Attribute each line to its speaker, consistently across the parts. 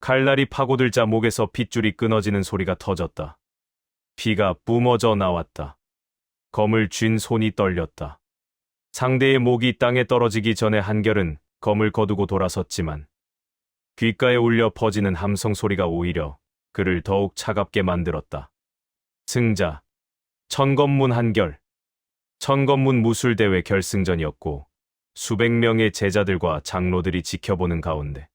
Speaker 1: 칼날이 파고들자 목에서 핏줄이 끊어지는 소리가 터졌다. 피가 뿜어져 나왔다. 검을 쥔 손이 떨렸다. 상대의 목이 땅에 떨어지기 전에 한결은 검을 거두고 돌아섰지만 귓가에 울려 퍼지는 함성 소리가 오히려 그를 더욱 차갑게 만들었다. 승자, 천검문 한결. 천검문 무술대회 결승전이었고 수백 명의 제자들과 장로들이 지켜보는 가운데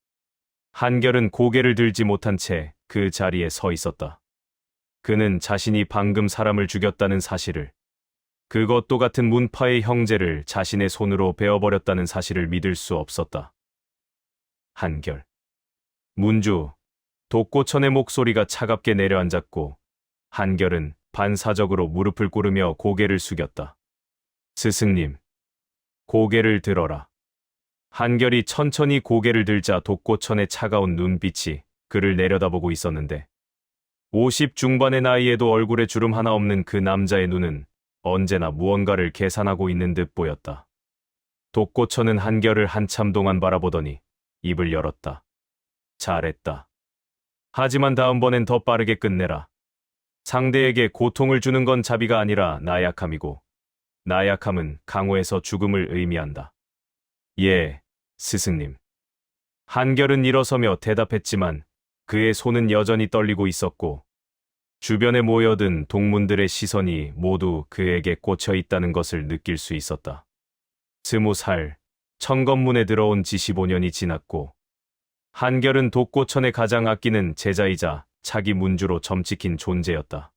Speaker 1: 한결은 고개를 들지 못한 채 그 자리에 서 있었다. 그는 자신이 방금 사람을 죽였다는 사실을, 그것도 같은 문파의 형제를 자신의 손으로 베어버렸다는 사실을 믿을 수 없었다. 한결. 문주, 독고천의 목소리가 차갑게 내려앉았고 한결은 반사적으로 무릎을 꿇으며 고개를 숙였다. 스승님, 고개를 들어라. 한결이 천천히 고개를 들자 독고천의 차가운 눈빛이 그를 내려다보고 있었는데 50 중반의 나이에도 얼굴에 주름 하나 없는 그 남자의 눈은 언제나 무언가를 계산하고 있는 듯 보였다. 독고천은 한결을 한참 동안 바라보더니 입을 열었다. 잘했다. 하지만 다음번엔 더 빠르게 끝내라. 상대에게 고통을 주는 건 자비가 아니라 나약함이고 나약함은 강호에서 죽음을 의미한다. 예, 스승님. 한결은 일어서며 대답했지만 그의 손은 여전히 떨리고 있었고 주변에 모여든 동문들의 시선이 모두 그에게 꽂혀 있다는 것을 느낄 수 있었다. 20살, 천검문에 들어온 지 15년이 지났고 한결은 독고천의 가장 아끼는 제자이자 차기 문주로 점찍힌 존재였다.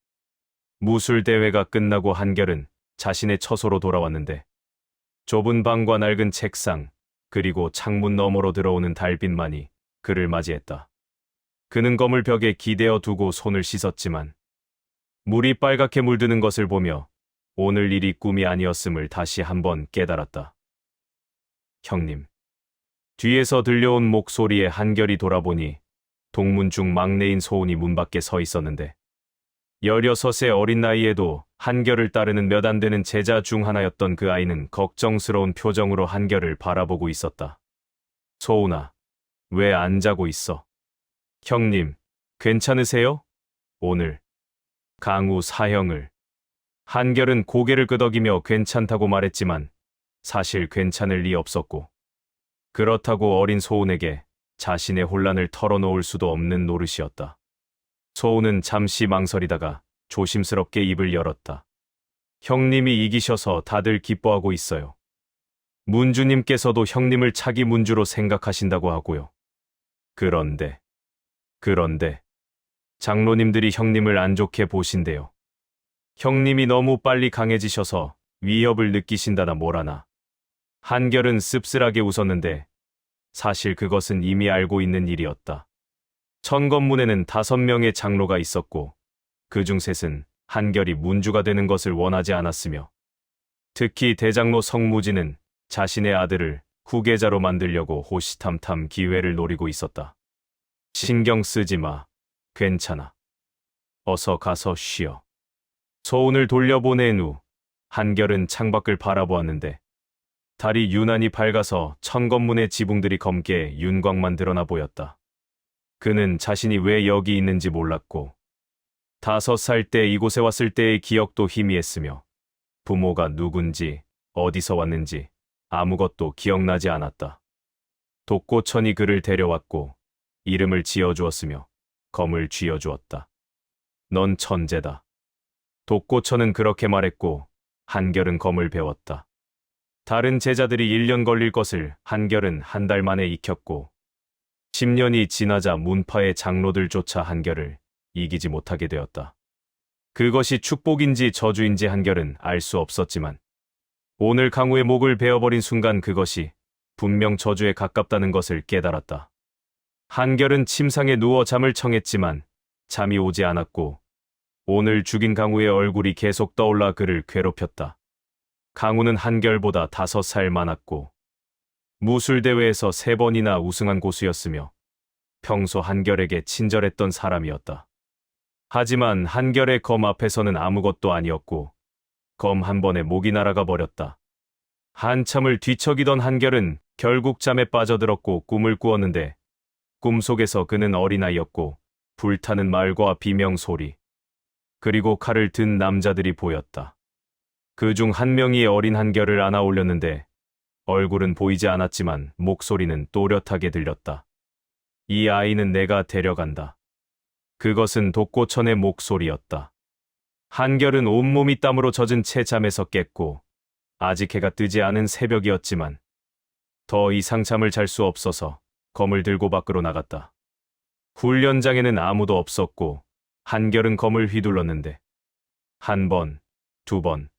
Speaker 1: 무술대회가 끝나고 한결은 자신의 처소로 돌아왔는데 좁은 방과 낡은 책상 그리고 창문 너머로 들어오는 달빛만이 그를 맞이했다. 그는 검을 벽에 기대어 두고 손을 씻었지만 물이 빨갛게 물드는 것을 보며 오늘 일이 꿈이 아니었음을 다시 한번 깨달았다. 형님. 뒤에서 들려온 목소리에 한결이 돌아보니 동문 중 막내인 소운이 문 밖에 서 있었는데 16의 어린 나이에도 한결을 따르는 몇 안 되는 제자 중 하나였던 그 아이는 걱정스러운 표정으로 한결을 바라보고 있었다. 소운아, 왜 안 자고 있어? 형님, 괜찮으세요? 오늘 강우 사형을. 한결은 고개를 끄덕이며 괜찮다고 말했지만 사실 괜찮을 리 없었고 그렇다고 어린 소운에게 자신의 혼란을 털어놓을 수도 없는 노릇이었다. 소운은 잠시 망설이다가 조심스럽게 입을 열었다. 형님이 이기셔서 다들 기뻐하고 있어요. 문주님께서도 형님을 차기 문주로 생각하신다고 하고요. 그런데 장로님들이 형님을 안 좋게 보신대요. 형님이 너무 빨리 강해지셔서 위협을 느끼신다나 뭐라나. 한결은 씁쓸하게 웃었는데 사실 그것은 이미 알고 있는 일이었다. 천검문에는 5명의 장로가 있었고 그중 셋은 한결이 문주가 되는 것을 원하지 않았으며 특히 대장로 성무지는 자신의 아들을 후계자로 만들려고 호시탐탐 기회를 노리고 있었다. 신경 쓰지 마. 괜찮아. 어서 가서 쉬어. 소운을 돌려보낸 후 한결은 창밖을 바라보았는데 달이 유난히 밝아서 천검문의 지붕들이 검게 윤곽만 드러나 보였다. 그는 자신이 왜 여기 있는지 몰랐고 5살 때 이곳에 왔을 때의 기억도 희미했으며 부모가 누군지 어디서 왔는지 아무것도 기억나지 않았다. 독고천이 그를 데려왔고 이름을 지어주었으며 검을 쥐어주었다. 넌 천재다. 독고천은 그렇게 말했고 한결은 검을 배웠다. 다른 제자들이 1년 걸릴 것을 한결은 한 달 만에 익혔고 10년이 지나자 문파의 장로들조차 한결을 이기지 못하게 되었다. 그것이 축복인지 저주인지 한결은 알 수 없었지만 오늘 강우의 목을 베어버린 순간 그것이 분명 저주에 가깝다는 것을 깨달았다. 한결은 침상에 누워 잠을 청했지만 잠이 오지 않았고 오늘 죽인 강우의 얼굴이 계속 떠올라 그를 괴롭혔다. 강우는 한결보다 5살 많았고 무술대회에서 3번이나 우승한 고수였으며 평소 한결에게 친절했던 사람이었다. 하지만 한결의 검 앞에서는 아무것도 아니었고 검 한 번에 목이 날아가 버렸다. 한참을 뒤척이던 한결은 결국 잠에 빠져들었고 꿈을 꾸었는데 꿈속에서 그는 어린아이였고 불타는 말과 비명소리, 그리고 칼을 든 남자들이 보였다. 그 중 한 명이 어린 한결을 안아 올렸는데 얼굴은 보이지 않았지만 목소리는 또렷하게 들렸다. 이 아이는 내가 데려간다. 그것은 독고천의 목소리였다. 한결은 온몸이 땀으로 젖은 채 잠에서 깼고 아직 해가 뜨지 않은 새벽이었지만 더 이상 잠을 잘 수 없어서 검을 들고 밖으로 나갔다. 훈련장에는 아무도 없었고 한결은 검을 휘둘렀는데 한 번, 두 번,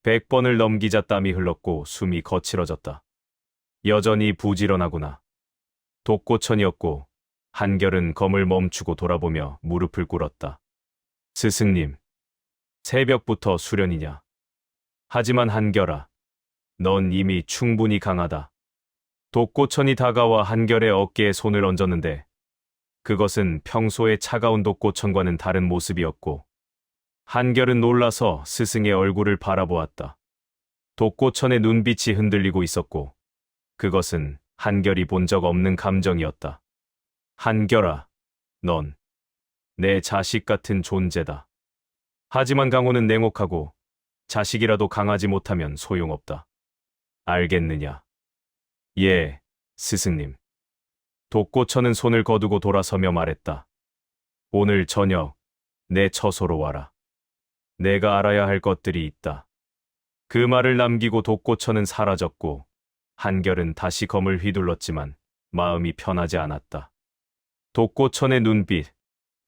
Speaker 1: 100번을 넘기자 땀이 흘렀고 숨이 거칠어졌다. 여전히 부지런하구나. 독고천이었고 한결은 검을 멈추고 돌아보며 무릎을 꿇었다. 스승님, 새벽부터 수련이냐? 하지만 한결아, 넌 이미 충분히 강하다. 독고천이 다가와 한결의 어깨에 손을 얹었는데 그것은 평소의 차가운 독고천과는 다른 모습이었고 한결은 놀라서 스승의 얼굴을 바라보았다. 독고천의 눈빛이 흔들리고 있었고 그것은 한결이 본 적 없는 감정이었다. 한결아, 넌 내 자식 같은 존재다. 하지만 강호는 냉혹하고 자식이라도 강하지 못하면 소용없다. 알겠느냐? 예, 스승님. 독고천은 손을 거두고 돌아서며 말했다. 오늘 저녁 내 처소로 와라. 내가 알아야 할 것들이 있다. 그 말을 남기고 독고천은 사라졌고 한결은 다시 검을 휘둘렀지만 마음이 편하지 않았다. 독고천의 눈빛,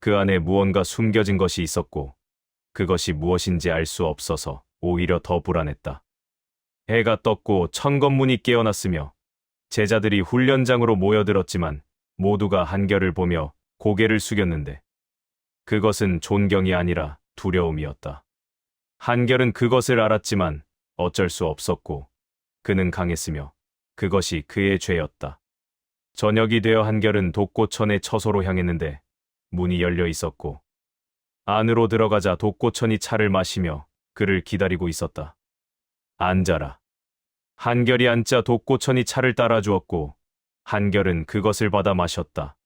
Speaker 1: 그 안에 무언가 숨겨진 것이 있었고 그것이 무엇인지 알 수 없어서 오히려 더 불안했다. 해가 떴고 천검문이 깨어났으며 제자들이 훈련장으로 모여들었지만 모두가 한결을 보며 고개를 숙였는데 그것은 존경이 아니라 두려움이었다. 한결은 그것을 알았지만 어쩔 수 없었고 그는 강했으며 그것이 그의 죄였다. 저녁이 되어 한결은 독고천의 처소로 향했는데 문이 열려 있었고 안으로 들어가자 독고천이 차를 마시며 그를 기다리고 있었다. 앉아라. 한결이 앉자 독고천이 차를 따라주었고 한결은 그것을 받아 마셨다.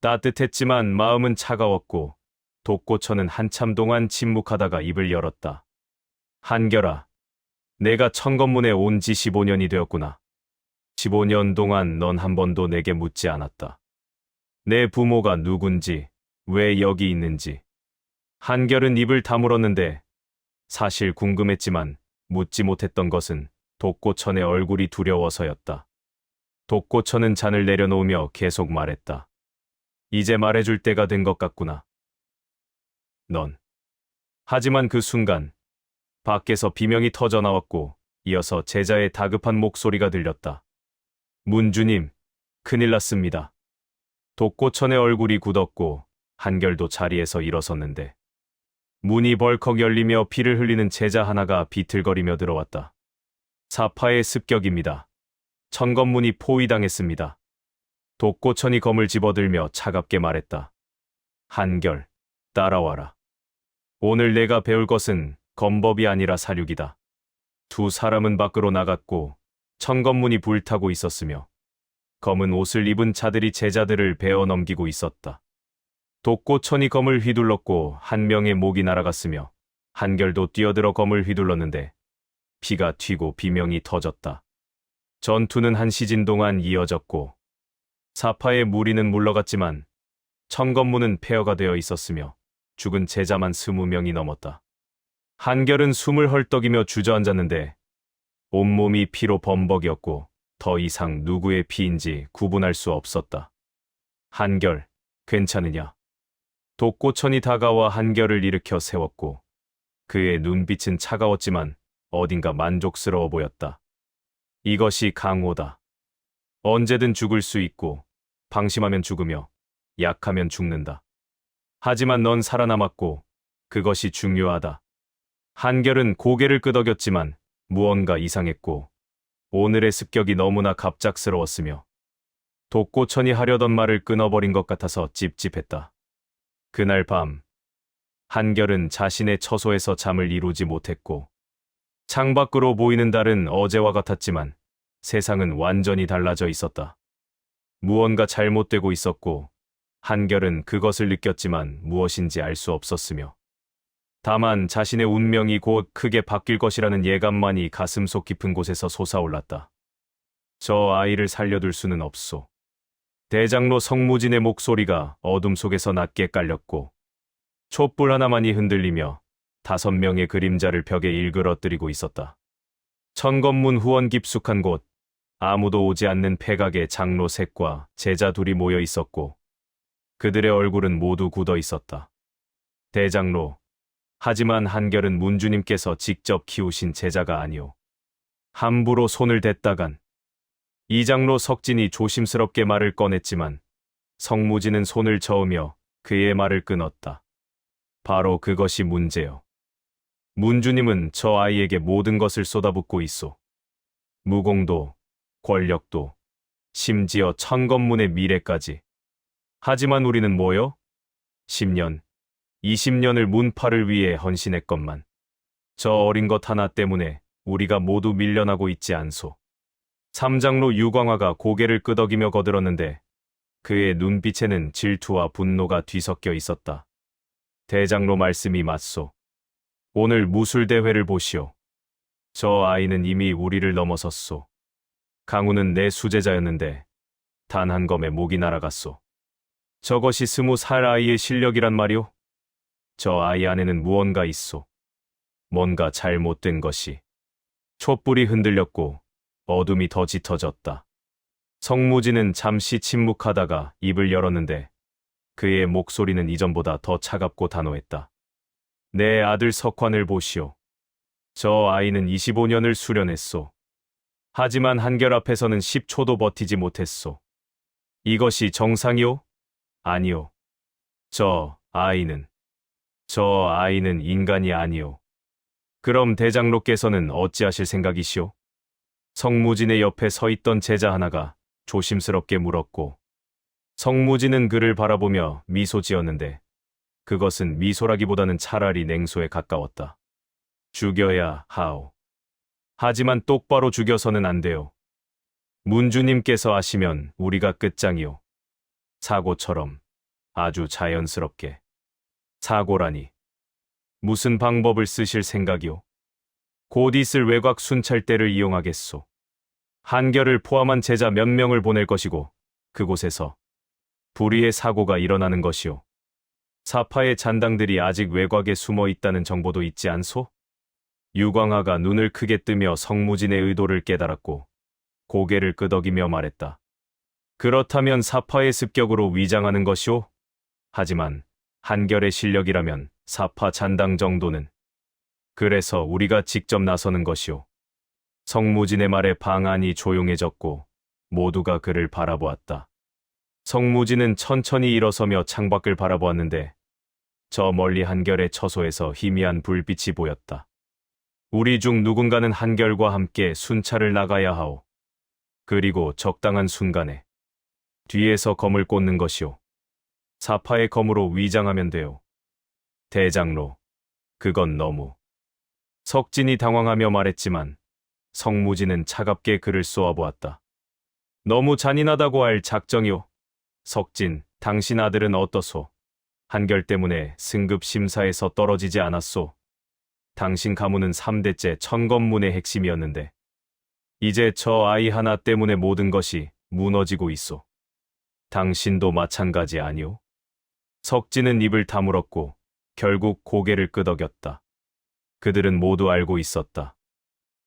Speaker 1: 따뜻했지만 마음은 차가웠고 독고천은 한참 동안 침묵하다가 입을 열었다. 한결아, 내가 천검문에 온 지 15년이 되었구나. 15년 동안 넌 한 번도 내게 묻지 않았다. 내 부모가 누군지, 왜 여기 있는지. 한결은 입을 다물었는데 사실 궁금했지만 묻지 못했던 것은 독고천의 얼굴이 두려워서였다. 독고천은 잔을 내려놓으며 계속 말했다. 이제 말해줄 때가 된 것 같구나. 넌. 하지만 그 순간 밖에서 비명이 터져 나왔고 이어서 제자의 다급한 목소리가 들렸다. 문주님, 큰일 났습니다. 독고천의 얼굴이 굳었고 한결도 자리에서 일어섰는데 문이 벌컥 열리며 피를 흘리는 제자 하나가 비틀거리며 들어왔다. 사파의 습격입니다. 천검문이 포위당했습니다. 독고천이 검을 집어들며 차갑게 말했다. 한결, 따라와라. 오늘 내가 배울 것은 검법이 아니라 사륙이다. 두 사람은 밖으로 나갔고 천검문이 불타고 있었으며 검은 옷을 입은 자들이 제자들을 베어 넘기고 있었다. 독고천이 검을 휘둘렀고 한 명의 목이 날아갔으며 한결도 뛰어들어 검을 휘둘렀는데 피가 튀고 비명이 터졌다. 전투는 한 시진 동안 이어졌고 사파의 무리는 물러갔지만 천검문은 폐허가 되어 있었으며 죽은 제자만 20명이 넘었다. 한결은 숨을 헐떡이며 주저앉았는데 온몸이 피로 범벅이었고 더 이상 누구의 피인지 구분할 수 없었다. 한결, 괜찮으냐? 독고천이 다가와 한결을 일으켜 세웠고 그의 눈빛은 차가웠지만 어딘가 만족스러워 보였다. 이것이 강호다. 언제든 죽을 수 있고 방심하면 죽으며 약하면 죽는다. 하지만 넌 살아남았고 그것이 중요하다. 한결은 고개를 끄덕였지만 무언가 이상했고 오늘의 습격이 너무나 갑작스러웠으며 독고천이 하려던 말을 끊어버린 것 같아서 찝찝했다. 그날 밤 한결은 자신의 처소에서 잠을 이루지 못했고 창밖으로 보이는 달은 어제와 같았지만 세상은 완전히 달라져 있었다. 무언가 잘못되고 있었고 한결은 그것을 느꼈지만 무엇인지 알 수 없었으며 다만 자신의 운명이 곧 크게 바뀔 것이라는 예감만이 가슴속 깊은 곳에서 솟아올랐다. 저 아이를 살려둘 수는 없소. 대장로 성무진의 목소리가 어둠 속에서 낮게 깔렸고 촛불 하나만이 흔들리며 5명의 그림자를 벽에 일그러뜨리고 있었다. 천건문 후원 깊숙한 곳, 아무도 오지 않는 폐각에 장로 셋과 제자 둘이 모여 있었고 그들의 얼굴은 모두 굳어 있었다. 대장로, 하지만 한결은 문주님께서 직접 키우신 제자가 아니오. 함부로 손을 댔다간. 이장로 석진이 조심스럽게 말을 꺼냈지만 성무진은 손을 저으며 그의 말을 끊었다. 바로 그것이 문제요. 문주님은 저 아이에게 모든 것을 쏟아붓고 있소. 무공도, 권력도, 심지어 천건문의 미래까지. 하지만 우리는 뭐요? 10년, 20년을 문파를 위해 헌신했건만. 저 어린 것 하나 때문에 우리가 모두 밀려나고 있지 않소. 삼장로 유광화가 고개를 끄덕이며 거들었는데 그의 눈빛에는 질투와 분노가 뒤섞여 있었다. 대장로 말씀이 맞소. 오늘 무술대회를 보시오. 저 아이는 이미 우리를 넘어섰소. 강우는 내 수제자였는데 단 한 검에 목이 날아갔소. 저것이 20살 아이의 실력이란 말이오? 저 아이 안에는 무언가 있소. 뭔가 잘못된 것이. 촛불이 흔들렸고 어둠이 더 짙어졌다. 성무진은 잠시 침묵하다가 입을 열었는데 그의 목소리는 이전보다 더 차갑고 단호했다. 내 아들 석환을 보시오. 저 아이는 25년을 수련했소. 하지만 한결 앞에서는 10초도 버티지 못했소. 이것이 정상이오? 아니오. 저 아이는 인간이 아니오. 그럼 대장로께서는 어찌하실 생각이시오? 성무진의 옆에 서 있던 제자 하나가 조심스럽게 물었고 성무진은 그를 바라보며 미소 지었는데 그것은 미소라기보다는 차라리 냉소에 가까웠다. 죽여야 하오. 하지만 똑바로 죽여서는 안 돼요. 문주님께서 하시면 우리가 끝장이오. 사고처럼 아주 자연스럽게. 사고라니. 무슨 방법을 쓰실 생각이오? 곧 있을 외곽 순찰대를 이용하겠소. 한결을 포함한 제자 몇 명을 보낼 것이고 그곳에서 불의의 사고가 일어나는 것이오. 사파의 잔당들이 아직 외곽에 숨어 있다는 정보도 있지 않소? 유광하가 눈을 크게 뜨며 성무진의 의도를 깨달았고 고개를 끄덕이며 말했다. 그렇다면 사파의 습격으로 위장하는 것이오? 하지만 한결의 실력이라면 사파 잔당 정도는. 그래서 우리가 직접 나서는 것이오. 성무진의 말에 방안이 조용해졌고 모두가 그를 바라보았다. 성무진은 천천히 일어서며 창밖을 바라보았는데 저 멀리 한결의 처소에서 희미한 불빛이 보였다. 우리 중 누군가는 한결과 함께 순찰을 나가야 하오. 그리고 적당한 순간에 뒤에서 검을 꽂는 것이오. 사파의 검으로 위장하면 돼요. 대장로, 그건 너무. 석진이 당황하며 말했지만 성무진은 차갑게 그를 쏘아보았다. 너무 잔인하다고 할 작정이오. 석진, 당신 아들은 어떠소? 한결 때문에 승급 심사에서 떨어지지 않았소. 당신 가문은 3대째 천건문의 핵심이었는데 이제 저 아이 하나 때문에 모든 것이 무너지고 있소. 당신도 마찬가지 아니오? 석진은 입을 다물었고 결국 고개를 끄덕였다. 그들은 모두 알고 있었다.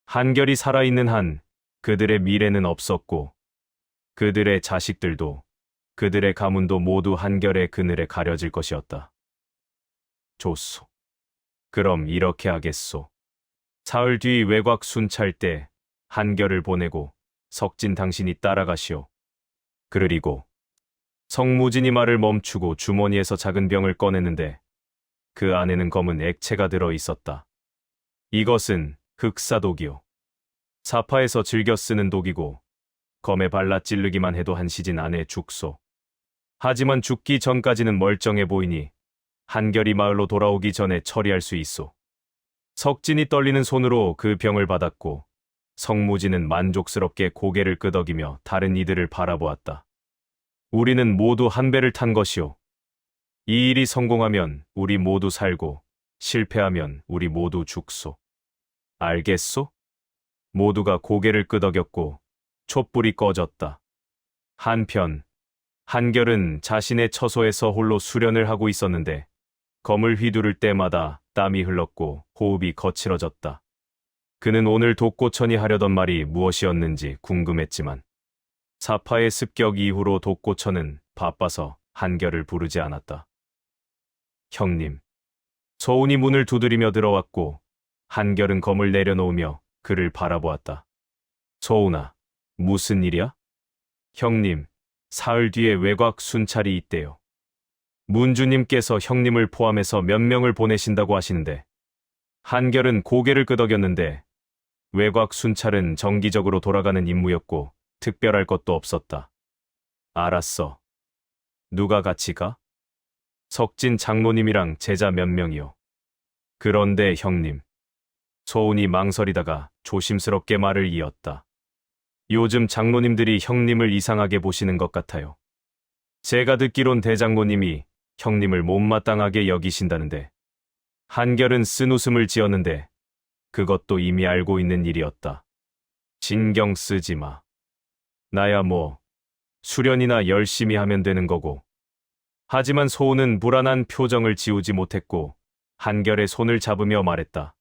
Speaker 1: 한결이 살아있는 한 그들의 미래는 없었고 그들의 자식들도 그들의 가문도 모두 한결의 그늘에 가려질 것이었다. 좋소. 그럼 이렇게 하겠소. 사흘 뒤 외곽 순찰 때 한결을 보내고 석진 당신이 따라가시오. 그리고 성무진이 말을 멈추고 주머니에서 작은 병을 꺼냈는데 그 안에는 검은 액체가 들어 있었다. 이것은 흑사독이요. 사파에서 즐겨 쓰는 독이고 검에 발라 찌르기만 해도 한 시진 안에 죽소. 하지만 죽기 전까지는 멀쩡해 보이니 한결이 마을로 돌아오기 전에 처리할 수 있소. 석진이 떨리는 손으로 그 병을 받았고 성무진은 만족스럽게 고개를 끄덕이며 다른 이들을 바라보았다. 우리는 모두 한 배를 탄 것이오. 이 일이 성공하면 우리 모두 살고, 실패하면 우리 모두 죽소. 알겠소? 모두가 고개를 끄덕였고 촛불이 꺼졌다. 한편 한결은 자신의 처소에서 홀로 수련을 하고 있었는데 검을 휘두를 때마다 땀이 흘렀고 호흡이 거칠어졌다. 그는 오늘 독고천이 하려던 말이 무엇이었는지 궁금했지만 사파의 습격 이후로 독고천은 바빠서 한결을 부르지 않았다. 형님. 서운이 문을 두드리며 들어왔고 한결은 검을 내려놓으며 그를 바라보았다. 서운아, 무슨 일이야? 형님, 사흘 뒤에 외곽 순찰이 있대요. 문주님께서 형님을 포함해서 몇 명을 보내신다고 하시는데 한결은 고개를 끄덕였는데 외곽 순찰은 정기적으로 돌아가는 임무였고 특별할 것도 없었다. 알았어. 누가 같이 가? 석진 장로님이랑 제자 몇 명이요. 그런데 형님. 서운이 망설이다가 조심스럽게 말을 이었다. 요즘 장로님들이 형님을 이상하게 보시는 것 같아요. 제가 듣기론 대장로님이 형님을 못마땅하게 여기신다는데. 한결은 쓴 웃음을 지었는데 그것도 이미 알고 있는 일이었다. 신경 쓰지 마. 나야 뭐 수련이나 열심히 하면 되는 거고. 하지만 소은은 불안한 표정을 지우지 못했고 한결의 손을 잡으며 말했다.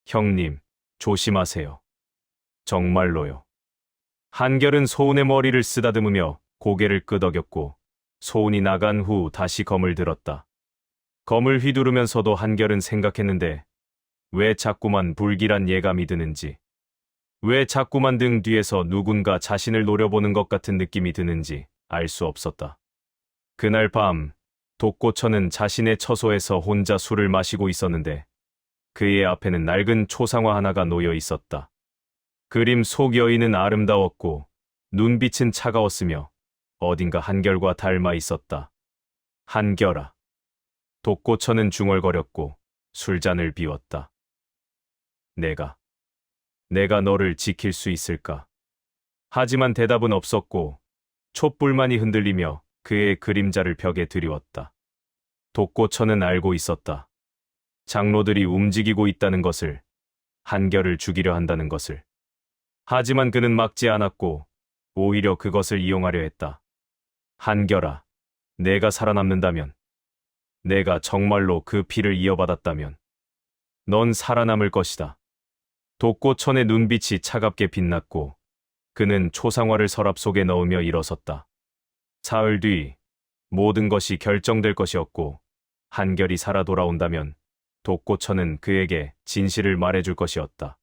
Speaker 1: 형님, 조심하세요. 정말로요. 한결은 소은의 머리를 쓰다듬으며 고개를 끄덕였고 소은이 나간 후 다시 검을 들었다. 검을 휘두르면서도 한결은 생각했는데 왜 자꾸만 불길한 예감이 드는지, 왜 자꾸만 등 뒤에서 누군가 자신을 노려보는 것 같은 느낌이 드는지 알 수 없었다. 그날 밤 독고천은 자신의 처소에서 혼자 술을 마시고 있었는데 그의 앞에는 낡은 초상화 하나가 놓여 있었다. 그림 속 여인은 아름다웠고 눈빛은 차가웠으며 어딘가 한결과 닮아 있었다. 한결아. 독고천은 중얼거렸고 술잔을 비웠다. 내가 너를 지킬 수 있을까? 하지만 대답은 없었고 촛불만이 흔들리며 그의 그림자를 벽에 드리웠다. 독고천은 알고 있었다. 장로들이 움직이고 있다는 것을, 한결을 죽이려 한다는 것을. 하지만 그는 막지 않았고 오히려 그것을 이용하려 했다. 한결아, 내가 살아남는다면, 내가 정말로 그 피를 이어받았다면 넌 살아남을 것이다. 독고천의 눈빛이 차갑게 빛났고 그는 초상화를 서랍 속에 넣으며 일어섰다. 사흘 뒤 모든 것이 결정될 것이었고 한결이 살아 돌아온다면 독고천은 그에게 진실을 말해줄 것이었다.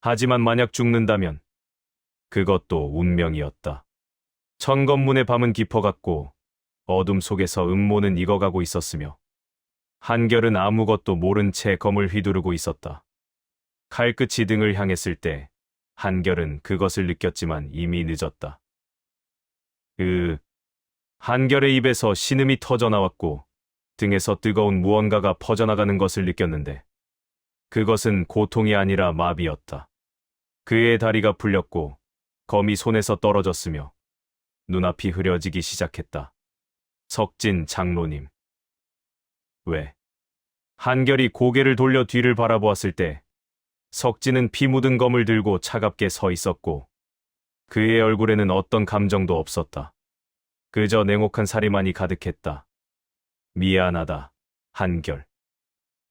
Speaker 1: 하지만 만약 죽는다면 그것도 운명이었다. 천검문의 밤은 깊어갔고 어둠 속에서 음모는 익어가고 있었으며 한결은 아무것도 모른 채 검을 휘두르고 있었다. 칼끝이 등을 향했을 때 한결은 그것을 느꼈지만 이미 늦었다. 한결의 입에서 신음이 터져나왔고 등에서 뜨거운 무언가가 퍼져나가는 것을 느꼈는데 그것은 고통이 아니라 마비였다. 그의 다리가 풀렸고 검이 손에서 떨어졌으며 눈앞이 흐려지기 시작했다. 석진 장로님. 왜? 한결이 고개를 돌려 뒤를 바라보았을 때 석진은 피 묻은 검을 들고 차갑게 서 있었고 그의 얼굴에는 어떤 감정도 없었다. 그저 냉혹한 살이만이 가득했다. 미안하다, 한결.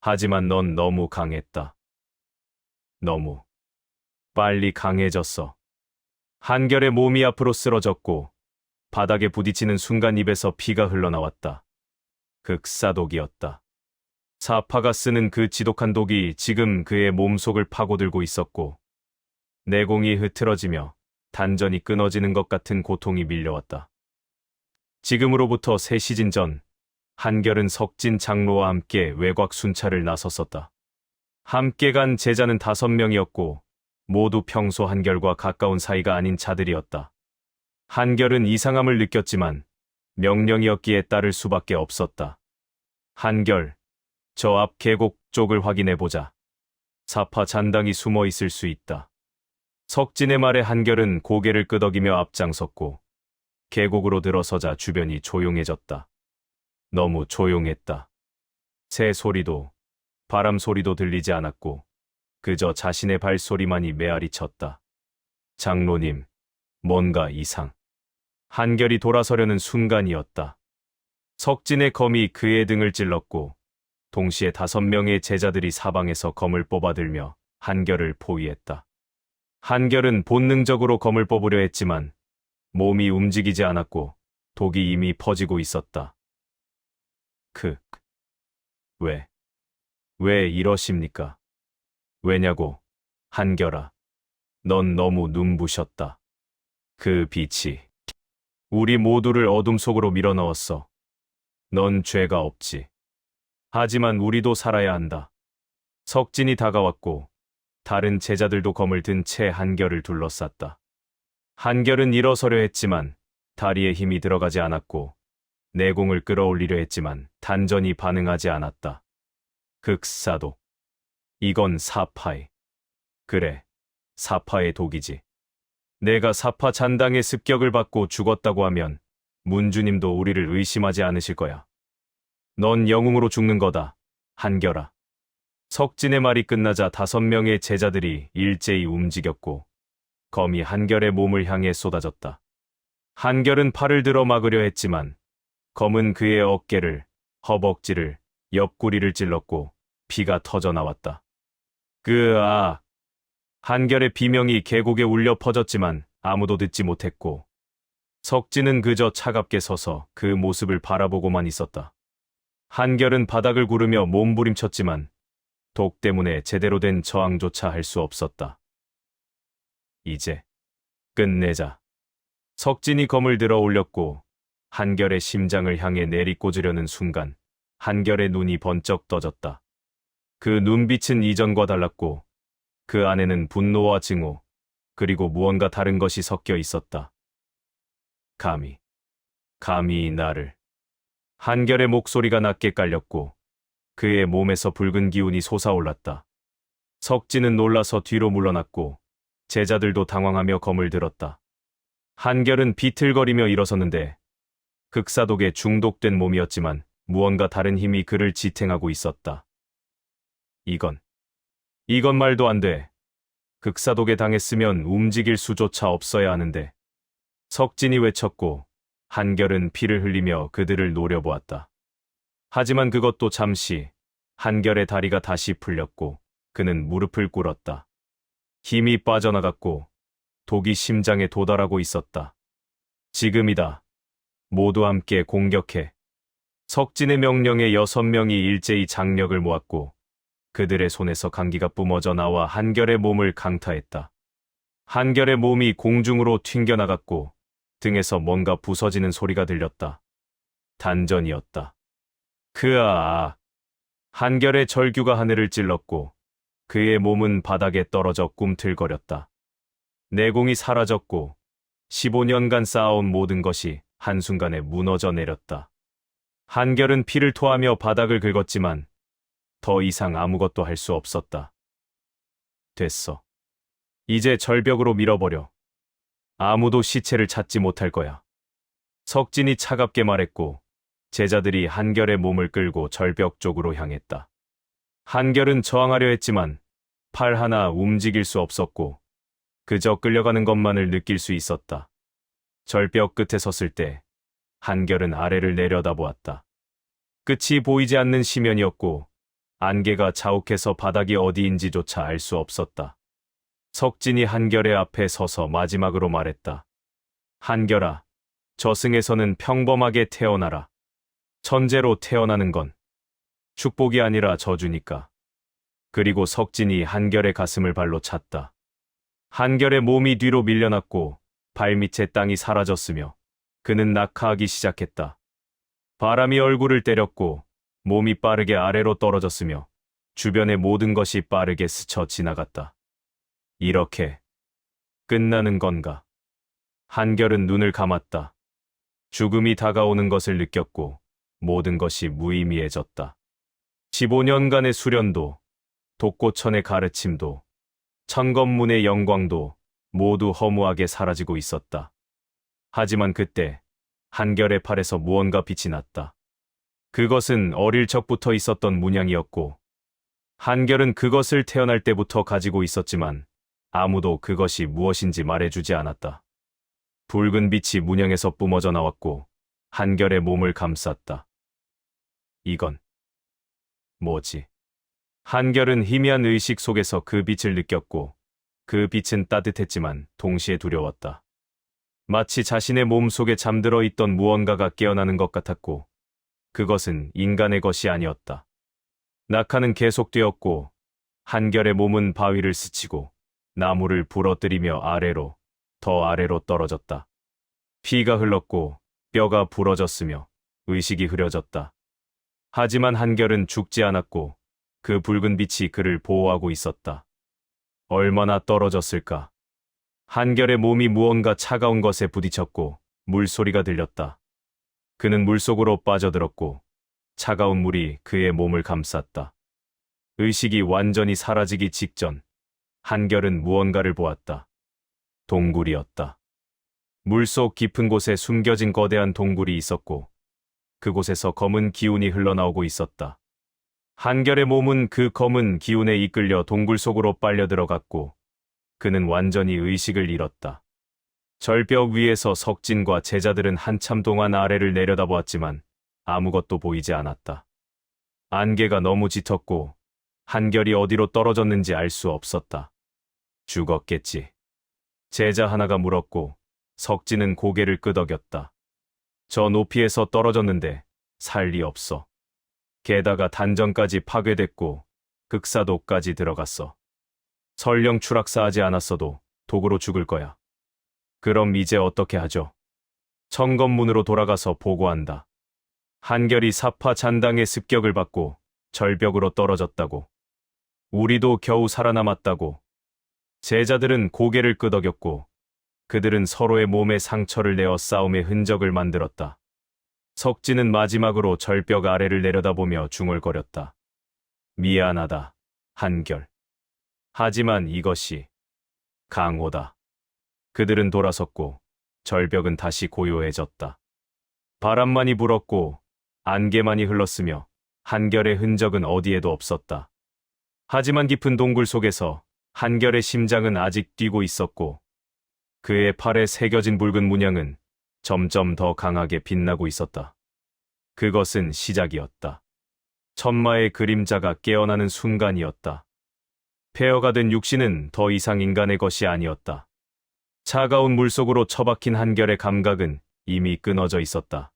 Speaker 1: 하지만 넌 너무 강했다. 너무 빨리 강해졌어. 한결의 몸이 앞으로 쓰러졌고 바닥에 부딪히는 순간 입에서 피가 흘러나왔다. 극사독이었다. 사파가 쓰는 그 지독한 독이 지금 그의 몸속을 파고들고 있었고 내공이 흐트러지며 단전이 끊어지는 것 같은 고통이 밀려왔다. 지금으로부터 3시즌 전 한결은 석진 장로와 함께 외곽 순찰을 나섰었다. 함께 간 제자는 5명이었고 모두 평소 한결과 가까운 사이가 아닌 자들이었다. 한결은 이상함을 느꼈지만 명령이었기에 따를 수밖에 없었다. 한결, 저 앞 계곡 쪽을 확인해보자. 사파 잔당이 숨어 있을 수 있다. 석진의 말에 한결은 고개를 끄덕이며 앞장섰고 계곡으로 들어서자 주변이 조용해졌다. 너무 조용했다. 새 소리도 바람 소리도 들리지 않았고 그저 자신의 발소리만이 메아리 쳤다. 장로님, 뭔가 이상. 한결이 돌아서려는 순간이었다. 석진의 검이 그의 등을 찔렀고 동시에 5명의 제자들이 사방에서 검을 뽑아들며 한결을 포위했다. 한결은 본능적으로 검을 뽑으려 했지만 몸이 움직이지 않았고 독이 이미 퍼지고 있었다. 왜 이러십니까? 왜냐고, 한결아. 넌 너무 눈부셨다. 그 빛이 우리 모두를 어둠 속으로 밀어넣었어. 넌 죄가 없지. 하지만 우리도 살아야 한다. 석진이 다가왔고 다른 제자들도 검을 든 채 한결을 둘러쌌다. 한결은 일어서려 했지만 다리에 힘이 들어가지 않았고 내공을 끌어올리려 했지만 단전이 반응하지 않았다. 극사독. 이건 사파의. 그래, 사파의 독이지. 내가 사파 잔당의 습격을 받고 죽었다고 하면 문주님도 우리를 의심하지 않으실 거야. 넌 영웅으로 죽는 거다, 한결아. 석진의 말이 끝나자 5명의 제자들이 일제히 움직였고 검이 한결의 몸을 향해 쏟아졌다. 한결은 팔을 들어 막으려 했지만 검은 그의 어깨를, 허벅지를, 옆구리를 찔렀고 피가 터져 나왔다. 한결의 비명이 계곡에 울려 퍼졌지만 아무도 듣지 못했고 석진은 그저 차갑게 서서 그 모습을 바라보고만 있었다. 한결은 바닥을 구르며 몸부림쳤지만 독 때문에 제대로 된 저항조차 할 수 없었다. 이제 끝내자. 석진이 검을 들어 올렸고 한결의 심장을 향해 내리꽂으려는 순간 한결의 눈이 번쩍 떠졌다. 그 눈빛은 이전과 달랐고 그 안에는 분노와 증오, 그리고 무언가 다른 것이 섞여 있었다. 감히 나를. 한결의 목소리가 낮게 깔렸고 그의 몸에서 붉은 기운이 솟아올랐다. 석진은 놀라서 뒤로 물러났고 제자들도 당황하며 검을 들었다. 한결은 비틀거리며 일어섰는데 극사독에 중독된 몸이었지만 무언가 다른 힘이 그를 지탱하고 있었다. 이건 말도 안 돼. 극사독에 당했으면 움직일 수조차 없어야 하는데. 석진이 외쳤고 한결은 피를 흘리며 그들을 노려보았다. 하지만 그것도 잠시. 한결의 다리가 다시 풀렸고 그는 무릎을 꿇었다. 힘이 빠져나갔고 독이 심장에 도달하고 있었다. 지금이다. 모두 함께 공격해. 석진의 명령에 6명이 일제히 장력을 모았고 그들의 손에서 강기가 뿜어져 나와 한결의 몸을 강타했다. 한결의 몸이 공중으로 튕겨나갔고 등에서 뭔가 부서지는 소리가 들렸다. 단전이었다. 한결의 절규가 하늘을 찔렀고 그의 몸은 바닥에 떨어져 꿈틀거렸다. 내공이 사라졌고 15년간 쌓아온 모든 것이 한순간에 무너져 내렸다. 한결은 피를 토하며 바닥을 긁었지만 더 이상 아무것도 할 수 없었다. 됐어. 이제 절벽으로 밀어버려. 아무도 시체를 찾지 못할 거야. 석진이 차갑게 말했고 제자들이 한결의 몸을 끌고 절벽 쪽으로 향했다. 한결은 저항하려 했지만 팔 하나 움직일 수 없었고 그저 끌려가는 것만을 느낄 수 있었다. 절벽 끝에 섰을 때 한결은 아래를 내려다보았다. 끝이 보이지 않는 심연이었고 안개가 자욱해서 바닥이 어디인지조차 알 수 없었다. 석진이 한결의 앞에 서서 마지막으로 말했다. 한결아, 저승에서는 평범하게 태어나라. 천재로 태어나는 건 축복이 아니라 저주니까. 그리고 석진이 한결의 가슴을 발로 찼다. 한결의 몸이 뒤로 밀려났고 발밑의 땅이 사라졌으며 그는 낙하하기 시작했다. 바람이 얼굴을 때렸고 몸이 빠르게 아래로 떨어졌으며 주변의 모든 것이 빠르게 스쳐 지나갔다. 이렇게 끝나는 건가? 한결은 눈을 감았다. 죽음이 다가오는 것을 느꼈고 모든 것이 무의미해졌다. 15년간의 수련도, 독고천의 가르침도, 천검문의 영광도 모두 허무하게 사라지고 있었다. 하지만 그때 한결의 팔에서 무언가 빛이 났다. 그것은 어릴 적부터 있었던 문양이었고 한결은 그것을 태어날 때부터 가지고 있었지만 아무도 그것이 무엇인지 말해주지 않았다. 붉은 빛이 문양에서 뿜어져 나왔고 한결의 몸을 감쌌다. 이건 뭐지? 한결은 희미한 의식 속에서 그 빛을 느꼈고 그 빛은 따뜻했지만 동시에 두려웠다. 마치 자신의 몸 속에 잠들어 있던 무언가가 깨어나는 것 같았고 그것은 인간의 것이 아니었다. 낙하는 계속되었고 한결의 몸은 바위를 스치고 나무를 부러뜨리며 아래로, 더 아래로 떨어졌다. 피가 흘렀고 뼈가 부러졌으며 의식이 흐려졌다. 하지만 한결은 죽지 않았고 그 붉은 빛이 그를 보호하고 있었다. 얼마나 떨어졌을까? 한결의 몸이 무언가 차가운 것에 부딪혔고 물소리가 들렸다. 그는 물속으로 빠져들었고 차가운 물이 그의 몸을 감쌌다. 의식이 완전히 사라지기 직전 한결은 무언가를 보았다. 동굴이었다. 물속 깊은 곳에 숨겨진 거대한 동굴이 있었고 그곳에서 검은 기운이 흘러나오고 있었다. 한결의 몸은 그 검은 기운에 이끌려 동굴 속으로 빨려 들어갔고 그는 완전히 의식을 잃었다. 절벽 위에서 석진과 제자들은 한참 동안 아래를 내려다보았지만 아무것도 보이지 않았다. 안개가 너무 짙었고 한결이 어디로 떨어졌는지 알 수 없었다. 죽었겠지. 제자 하나가 물었고 석진은 고개를 끄덕였다. 저 높이에서 떨어졌는데 살 리 없어. 게다가 단전까지 파괴됐고 극사도까지 들어갔어. 설령 추락사하지 않았어도 독으로 죽을 거야. 그럼 이제 어떻게 하죠? 청검문으로 돌아가서 보고한다. 한결이 사파 잔당의 습격을 받고 절벽으로 떨어졌다고. 우리도 겨우 살아남았다고. 제자들은 고개를 끄덕였고 그들은 서로의 몸에 상처를 내어 싸움의 흔적을 만들었다. 석진은 마지막으로 절벽 아래를 내려다보며 중얼거렸다. 미안하다, 한결. 하지만 이것이 강호다. 그들은 돌아섰고 절벽은 다시 고요해졌다. 바람만이 불었고 안개만이 흘렀으며 한결의 흔적은 어디에도 없었다. 하지만 깊은 동굴 속에서 한결의 심장은 아직 뛰고 있었고 그의 팔에 새겨진 붉은 문양은 점점 더 강하게 빛나고 있었다. 그것은 시작이었다. 천마의 그림자가 깨어나는 순간이었다. 폐허가 된 육신은 더 이상 인간의 것이 아니었다. 차가운 물속으로 처박힌 한결의 감각은 이미 끊어져 있었다.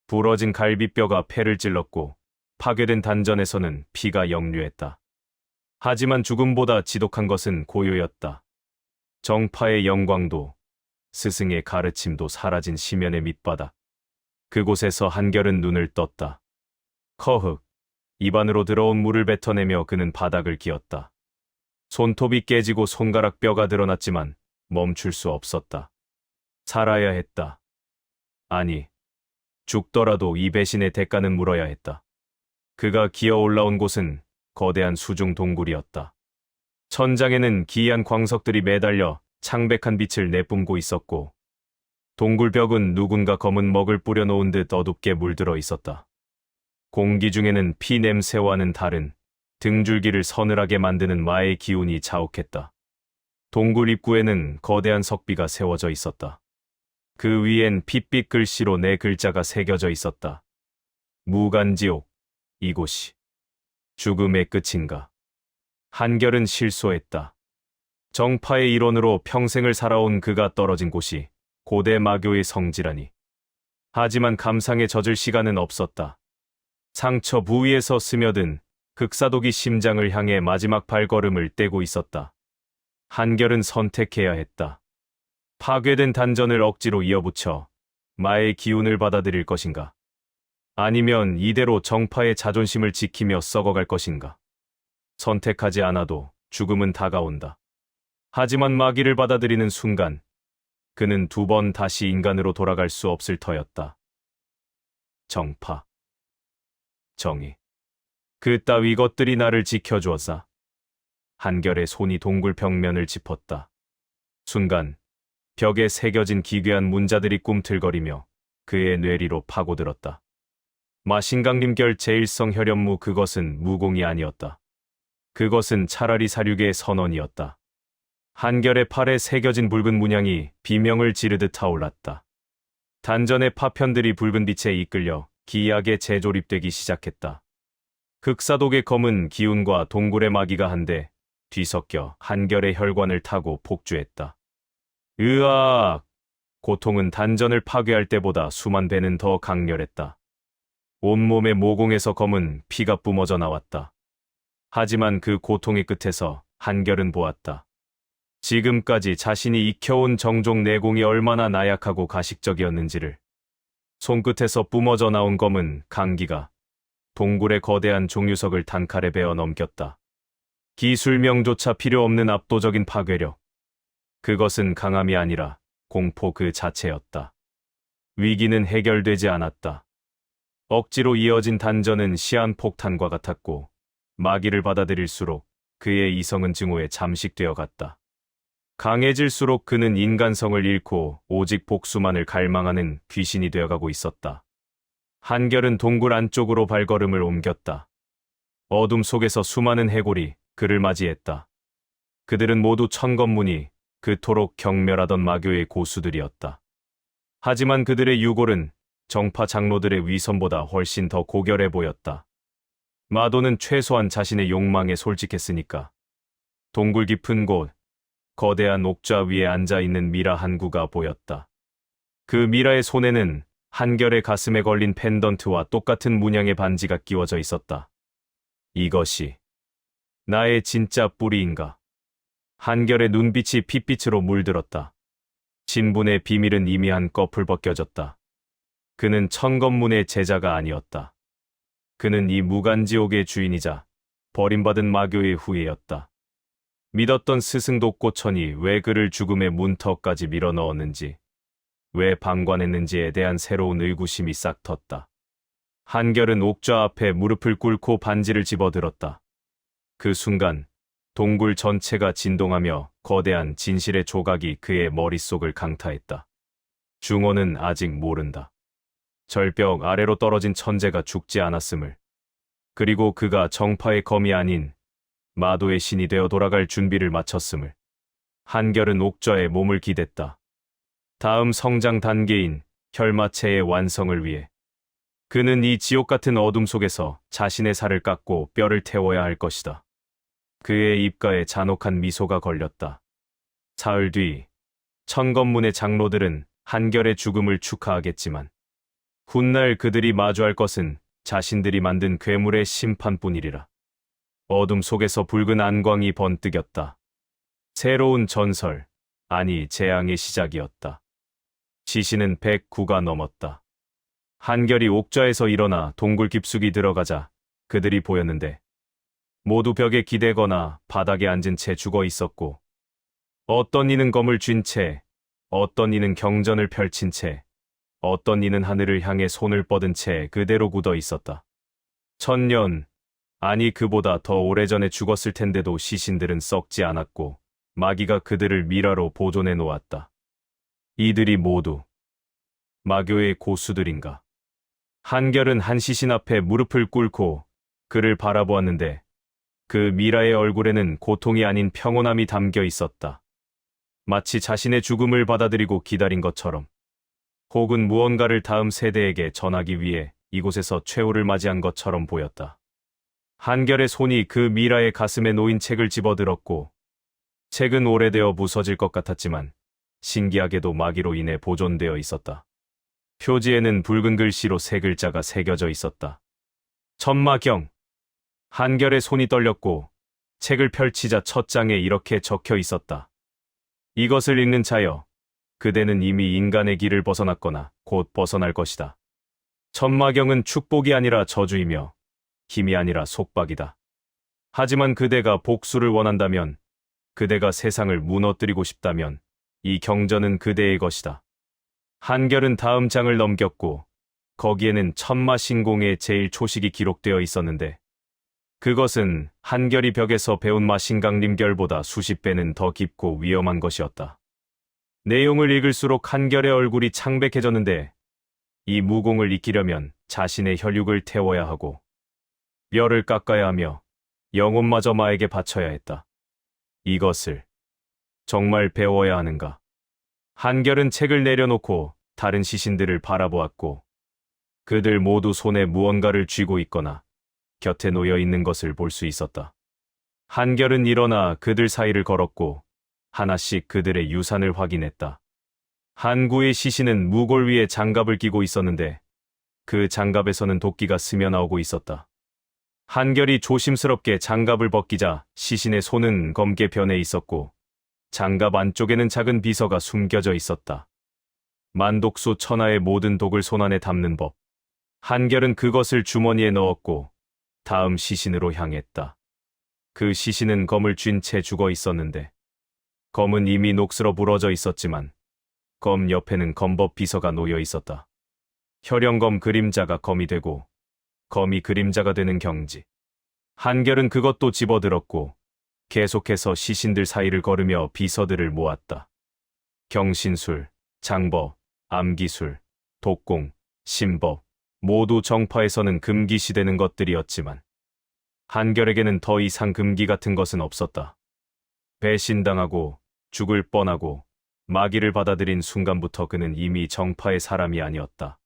Speaker 1: 부러진 갈비뼈가 폐를 찔렀고 파괴된 단전에서는 피가 역류했다. 하지만 죽음보다 지독한 것은 고요였다. 정파의 영광도 스승의 가르침도 사라진 심연의 밑바닥. 그곳에서 한결은 눈을 떴다. 커흑, 입안으로 들어온 물을 뱉어내며 그는 바닥을 기었다. 손톱이 깨지고 손가락 뼈가 드러났지만 멈출 수 없었다. 살아야 했다. 아니, 죽더라도 이 배신의 대가는 물어야 했다. 그가 기어 올라온 곳은 거대한 수중 동굴이었다. 천장에는 기이한 광석들이 매달려 창백한 빛을 내뿜고 있었고 동굴 벽은 누군가 검은 먹을 뿌려놓은 듯 어둡게 물들어 있었다. 공기 중에는 피 냄새와는 다른 등줄기를 서늘하게 만드는 마의 기운이 자욱했다. 동굴 입구에는 거대한 석비가 세워져 있었다. 그 위엔 핏빛 글씨로 네 글자가 새겨져 있었다. 무간지옥, 이곳이 죽음의 끝인가? 한결은 실소했다. 정파의 일원으로 평생을 살아온 그가 떨어진 곳이 고대 마교의 성지라니. 하지만 감상에 젖을 시간은 없었다. 상처 부위에서 스며든 극사독이 심장을 향해 마지막 발걸음을 떼고 있었다. 한결은 선택해야 했다. 파괴된 단전을 억지로 이어붙여 마의 기운을 받아들일 것인가? 아니면 이대로 정파의 자존심을 지키며 썩어갈 것인가? 선택하지 않아도 죽음은 다가온다. 하지만 마기를 받아들이는 순간 그는 두 번 다시 인간으로 돌아갈 수 없을 터였다. 정파, 정의, 그따위 것들이 나를 지켜주었사. 한결의 손이 동굴 벽면을 짚었다. 순간 벽에 새겨진 기괴한 문자들이 꿈틀거리며 그의 뇌리로 파고들었다. 마신강림결 제1성 혈연무, 그것은 무공이 아니었다. 그것은 차라리 사륙의 선언이었다. 한결의 팔에 새겨진 붉은 문양이 비명을 지르듯 타올랐다. 단전의 파편들이 붉은 빛에 이끌려 기이하게 재조립되기 시작했다. 극사독의 검은 기운과 동굴의 마귀가 한데 뒤섞여 한결의 혈관을 타고 폭주했다. 으악! 고통은 단전을 파괴할 때보다 수만 배는 더 강렬했다. 온몸의 모공에서 검은 피가 뿜어져 나왔다. 하지만 그 고통의 끝에서 한결은 보았다. 지금까지 자신이 익혀온 정족 내공이 얼마나 나약하고 가식적이었는지를. 손끝에서 뿜어져 나온 검은 강기가 동굴의 거대한 종유석을 단칼에 베어 넘겼다. 기술명조차 필요 없는 압도적인 파괴력. 그것은 강함이 아니라 공포 그 자체였다. 위기는 해결되지 않았다. 억지로 이어진 단전은 시한폭탄과 같았고 마귀를 받아들일수록 그의 이성은 증오에 잠식되어 갔다. 강해질수록 그는 인간성을 잃고 오직 복수만을 갈망하는 귀신이 되어가고 있었다. 한결은 동굴 안쪽으로 발걸음을 옮겼다. 어둠 속에서 수많은 해골이 그를 맞이했다. 그들은 모두 천검문이 그토록 경멸하던 마교의 고수들이었다. 하지만 그들의 유골은 정파 장로들의 위선보다 훨씬 더 고결해 보였다. 마도는 최소한 자신의 욕망에 솔직했으니까. 동굴 깊은 곳, 거대한 옥좌 위에 앉아있는 미라 한구가 보였다. 그 미라의 손에는 한결의 가슴에 걸린 펜던트와 똑같은 문양의 반지가 끼워져 있었다. 이것이 나의 진짜 뿌리인가? 한결의 눈빛이 핏빛으로 물들었다. 신분의 비밀은 이미 한꺼풀 벗겨졌다. 그는 천검문의 제자가 아니었다. 그는 이 무간지옥의 주인이자 버림받은 마교의 후예였다. 믿었던 스승 독고천이 왜 그를 죽음의 문턱까지 밀어넣었는지, 왜 방관했는지에 대한 새로운 의구심이 싹 텄다. 한결은 옥좌 앞에 무릎을 꿇고 반지를 집어들었다. 그 순간 동굴 전체가 진동하며 거대한 진실의 조각이 그의 머릿속을 강타했다. 중호는 아직 모른다. 절벽 아래로 떨어진 천재가 죽지 않았음을, 그리고 그가 정파의 검이 아닌 마도의 신이 되어 돌아갈 준비를 마쳤음을. 한결은 옥좌에 몸을 기댔다. 다음 성장 단계인 혈마체의 완성을 위해. 그는 이 지옥 같은 어둠 속에서 자신의 살을 깎고 뼈를 태워야 할 것이다. 그의 입가에 잔혹한 미소가 걸렸다. 사흘 뒤 천검문의 장로들은 한결의 죽음을 축하하겠지만 훗날 그들이 마주할 것은 자신들이 만든 괴물의 심판뿐이리라. 어둠 속에서 붉은 안광이 번뜩였다. 새로운 전설, 아니 재앙의 시작이었다. 시신은 109가 넘었다. 한결이 옥좌에서 일어나 동굴 깊숙이 들어가자 그들이 보였는데 모두 벽에 기대거나 바닥에 앉은 채 죽어 있었고, 어떤 이는 검을 쥔 채, 어떤 이는 경전을 펼친 채, 어떤 이는 하늘을 향해 손을 뻗은 채 그대로 굳어 있었다. 1000년, 아니 그보다 더 오래전에 죽었을 텐데도 시신들은 썩지 않았고 마귀가 그들을 미라로 보존해 놓았다. 이들이 모두 마교의 고수들인가? 한결은 한 시신 앞에 무릎을 꿇고 그를 바라보았는데 그 미라의 얼굴에는 고통이 아닌 평온함이 담겨 있었다. 마치 자신의 죽음을 받아들이고 기다린 것처럼, 혹은 무언가를 다음 세대에게 전하기 위해 이곳에서 최후를 맞이한 것처럼 보였다. 한결의 손이 그 미라의 가슴에 놓인 책을 집어들었고, 책은 오래되어 부서질 것 같았지만 신기하게도 마귀로 인해 보존되어 있었다. 표지에는 붉은 글씨로 세 글자가 새겨져 있었다. 천마경. 한결의 손이 떨렸고 책을 펼치자 첫 장에 이렇게 적혀 있었다. 이것을 읽는 자여, 그대는 이미 인간의 길을 벗어났거나 곧 벗어날 것이다. 천마경은 축복이 아니라 저주이며 힘이 아니라 속박이다. 하지만 그대가 복수를 원한다면, 그대가 세상을 무너뜨리고 싶다면 이 경전은 그대의 것이다. 한결은 다음 장을 넘겼고 거기에는 천마신공의 제일 초식이 기록되어 있었는데 그것은 한결이 벽에서 배운 마신강림결보다 수십 배는 더 깊고 위험한 것이었다. 내용을 읽을수록 한결의 얼굴이 창백해졌는데 이 무공을 익히려면 자신의 혈육을 태워야 하고 뼈를 깎아야 하며 영혼마저 마에게 바쳐야 했다. 이것을 정말 배워야 하는가? 한결은 책을 내려놓고 다른 시신들을 바라보았고 그들 모두 손에 무언가를 쥐고 있거나 곁에 놓여 있는 것을 볼 수 있었다. 한결은 일어나 그들 사이를 걸었고 하나씩 그들의 유산을 확인했다. 한 구의 시신은 무골 위에 장갑을 끼고 있었는데 그 장갑에서는 도끼가 스며나오고 있었다. 한결이 조심스럽게 장갑을 벗기자 시신의 손은 검게 변해 있었고 장갑 안쪽에는 작은 비서가 숨겨져 있었다. 만독수 천하의 모든 독을 손안에 담는 법. 한결은 그것을 주머니에 넣었고 다음 시신으로 향했다. 그 시신은 검을 쥔 채 죽어 있었는데 검은 이미 녹슬어 부러져 있었지만 검 옆에는 검법 비서가 놓여 있었다. 혈영검 그림자가 검이 되고 검이 그림자가 되는 경지. 한결은 그것도 집어들었고 계속해서 시신들 사이를 걸으며 비서들을 모았다. 경신술, 장법, 암기술, 독공, 신법 모두 정파에서는 금기시되는 것들이었지만 한결에게는 더 이상 금기 같은 것은 없었다. 배신당하고 죽을 뻔하고 마귀를 받아들인 순간부터 그는 이미 정파의 사람이 아니었다.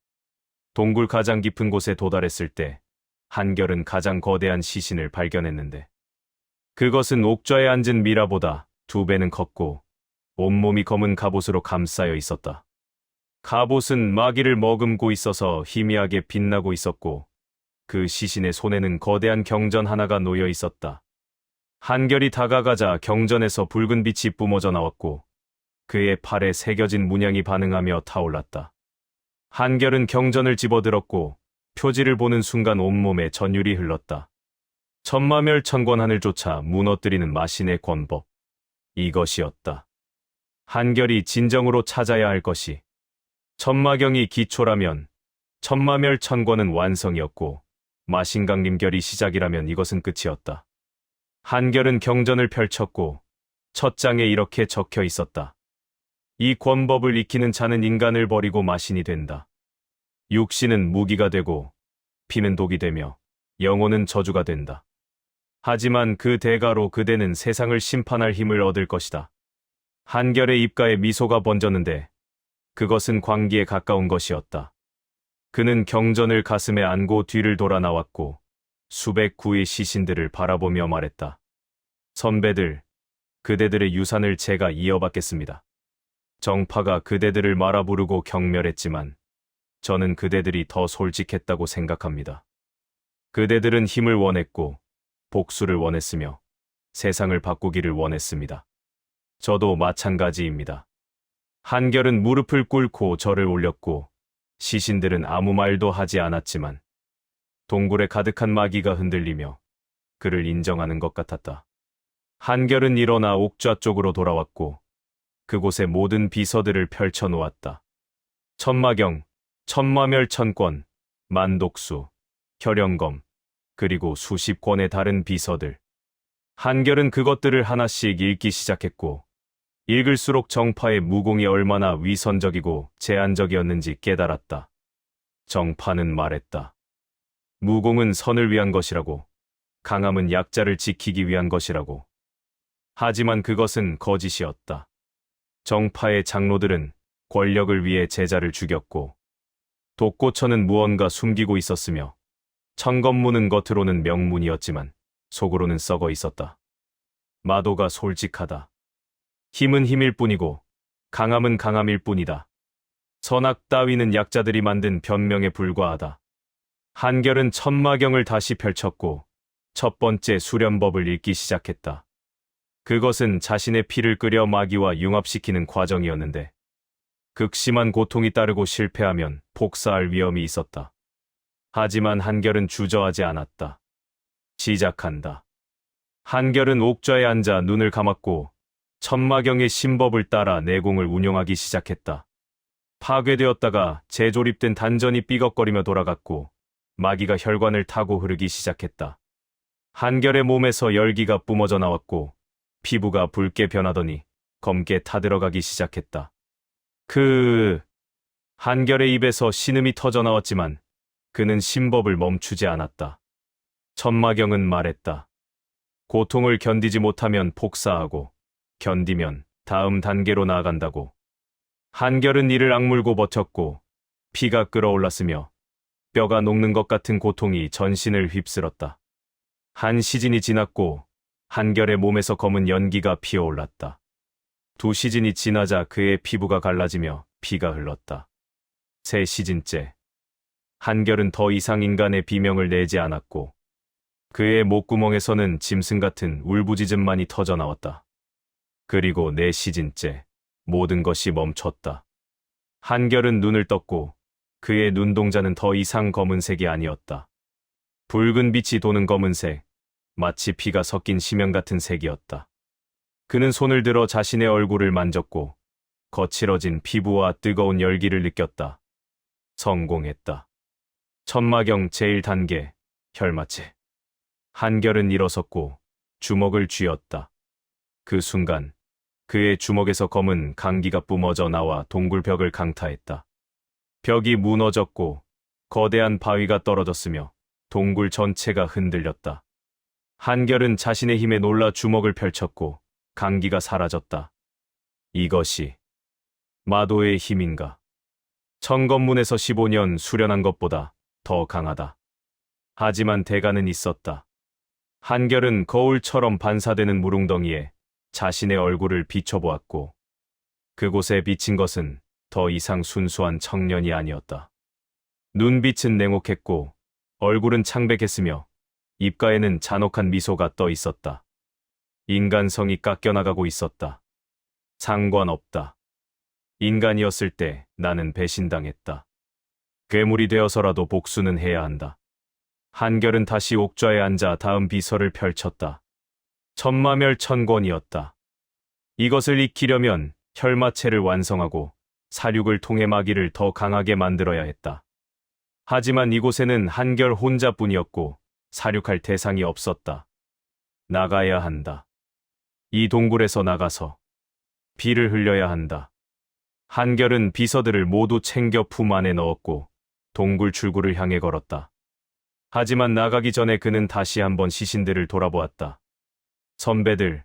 Speaker 1: 동굴 가장 깊은 곳에 도달했을 때 한결은 가장 거대한 시신을 발견했는데 그것은 옥좌에 앉은 미라보다 2배는 컸고 온몸이 검은 갑옷으로 감싸여 있었다. 갑옷은 마귀를 머금고 있어서 희미하게 빛나고 있었고 그 시신의 손에는 거대한 경전 하나가 놓여 있었다. 한결이 다가가자 경전에서 붉은 빛이 뿜어져 나왔고 그의 팔에 새겨진 문양이 반응하며 타올랐다. 한결은 경전을 집어들었고 표지를 보는 순간 온몸에 전율이 흘렀다. 천마멸천권 하늘 쫓아 무너뜨리는 마신의 권법. 이것이었다. 한결이 진정으로 찾아야 할 것이 천마경이 기초라면 천마멸천권은 완성이었고 마신강림결이 시작이라면 이것은 끝이었다. 한결은 경전을 펼쳤고 첫 장에 이렇게 적혀 있었다. 이 권법을 익히는 자는 인간을 버리고 마신이 된다. 육신은 무기가 되고 피는 독이 되며 영혼은 저주가 된다. 하지만 그 대가로 그대는 세상을 심판할 힘을 얻을 것이다. 한결의 입가에 미소가 번졌는데 그것은 광기에 가까운 것이었다. 그는 경전을 가슴에 안고 뒤를 돌아 나왔고 수백 구의 시신들을 바라보며 말했다. 선배들, 그대들의 유산을 제가 이어받겠습니다. 정파가 그대들을 말아 부르고 경멸했지만 저는 그대들이 더 솔직했다고 생각합니다. 그대들은 힘을 원했고 복수를 원했으며 세상을 바꾸기를 원했습니다. 저도 마찬가지입니다. 한결은 무릎을 꿇고 절을 올렸고 시신들은 아무 말도 하지 않았지만 동굴에 가득한 마귀가 흔들리며 그를 인정하는 것 같았다. 한결은 일어나 옥좌 쪽으로 돌아왔고 그곳의 모든 비서들을 펼쳐놓았다. 천마경, 천마멸천권, 만독수, 혈영검, 그리고 수십 권의 다른 비서들. 한결은 그것들을 하나씩 읽기 시작했고 읽을수록 정파의 무공이 얼마나 위선적이고 제한적이었는지 깨달았다. 정파는 말했다. 무공은 선을 위한 것이라고, 강함은 약자를 지키기 위한 것이라고. 하지만 그것은 거짓이었다. 정파의 장로들은 권력을 위해 제자를 죽였고 독고처는 무언가 숨기고 있었으며 천검문은 겉으로는 명문이었지만 속으로는 썩어 있었다. 마도가 솔직하다. 힘은 힘일 뿐이고 강함은 강함일 뿐이다. 선악 따위는 약자들이 만든 변명에 불과하다. 한결은 천마경을 다시 펼쳤고 첫 번째 수련법을 읽기 시작했다. 그것은 자신의 피를 끓여 마귀와 융합시키는 과정이었는데 극심한 고통이 따르고 실패하면 폭사할 위험이 있었다. 하지만 한결은 주저하지 않았다. 시작한다. 한결은 옥좌에 앉아 눈을 감았고 천마경의 신법을 따라 내공을 운용하기 시작했다. 파괴되었다가 재조립된 단전이 삐걱거리며 돌아갔고 마귀가 혈관을 타고 흐르기 시작했다. 한결의 몸에서 열기가 뿜어져 나왔고 피부가 붉게 변하더니 검게 타들어가기 시작했다. 한결의 입에서 신음이 터져 나왔지만 그는 심법을 멈추지 않았다. 천마경은 말했다. 고통을 견디지 못하면 폭사하고 견디면 다음 단계로 나아간다고. 한결은 이를 악물고 버텼고 피가 끓어올랐으며 뼈가 녹는 것 같은 고통이 전신을 휩쓸었다. 한 시즌이 지났고 한결의 몸에서 검은 연기가 피어올랐다. 두 시즌이 지나자 그의 피부가 갈라지며 피가 흘렀다. 세 시즌째. 한결은 더 이상 인간의 비명을 내지 않았고 그의 목구멍에서는 짐승 같은 울부짖음만이 터져 나왔다. 그리고 네 시즌째. 모든 것이 멈췄다. 한결은 눈을 떴고 그의 눈동자는 더 이상 검은색이 아니었다. 붉은 빛이 도는 검은색, 마치 피가 섞인 심연 같은 색이었다. 그는 손을 들어 자신의 얼굴을 만졌고 거칠어진 피부와 뜨거운 열기를 느꼈다. 성공했다. 천마경 제1단계, 혈마체. 한결은 일어섰고 주먹을 쥐었다. 그 순간 그의 주먹에서 검은 강기가 뿜어져 나와 동굴벽을 강타했다. 벽이 무너졌고 거대한 바위가 떨어졌으며 동굴 전체가 흔들렸다. 한결은 자신의 힘에 놀라 주먹을 펼쳤고 강기가 사라졌다. 이것이 마도의 힘인가? 천검문에서 15년 수련한 것보다 더 강하다. 하지만 대가는 있었다. 한결은 거울처럼 반사되는 물웅덩이에 자신의 얼굴을 비춰보았고 그곳에 비친 것은 더 이상 순수한 청년이 아니었다. 눈빛은 냉혹했고 얼굴은 창백했으며 입가에는 잔혹한 미소가 떠 있었다. 인간성이 깎여나가고 있었다. 상관없다. 인간이었을 때 나는 배신당했다. 괴물이 되어서라도 복수는 해야 한다. 한결은 다시 옥좌에 앉아 다음 비서를 펼쳤다. 천마멸천권이었다. 이것을 익히려면 혈마체를 완성하고 사륙을 통해 마기를 더 강하게 만들어야 했다. 하지만 이곳에는 한결 혼자뿐이었고 사륙할 대상이 없었다. 나가야 한다. 이 동굴에서 나가서 피를 흘려야 한다. 한결은 비서들을 모두 챙겨 품 안에 넣었고 동굴 출구를 향해 걸었다. 하지만 나가기 전에 그는 다시 한번 시신들을 돌아보았다. 선배들,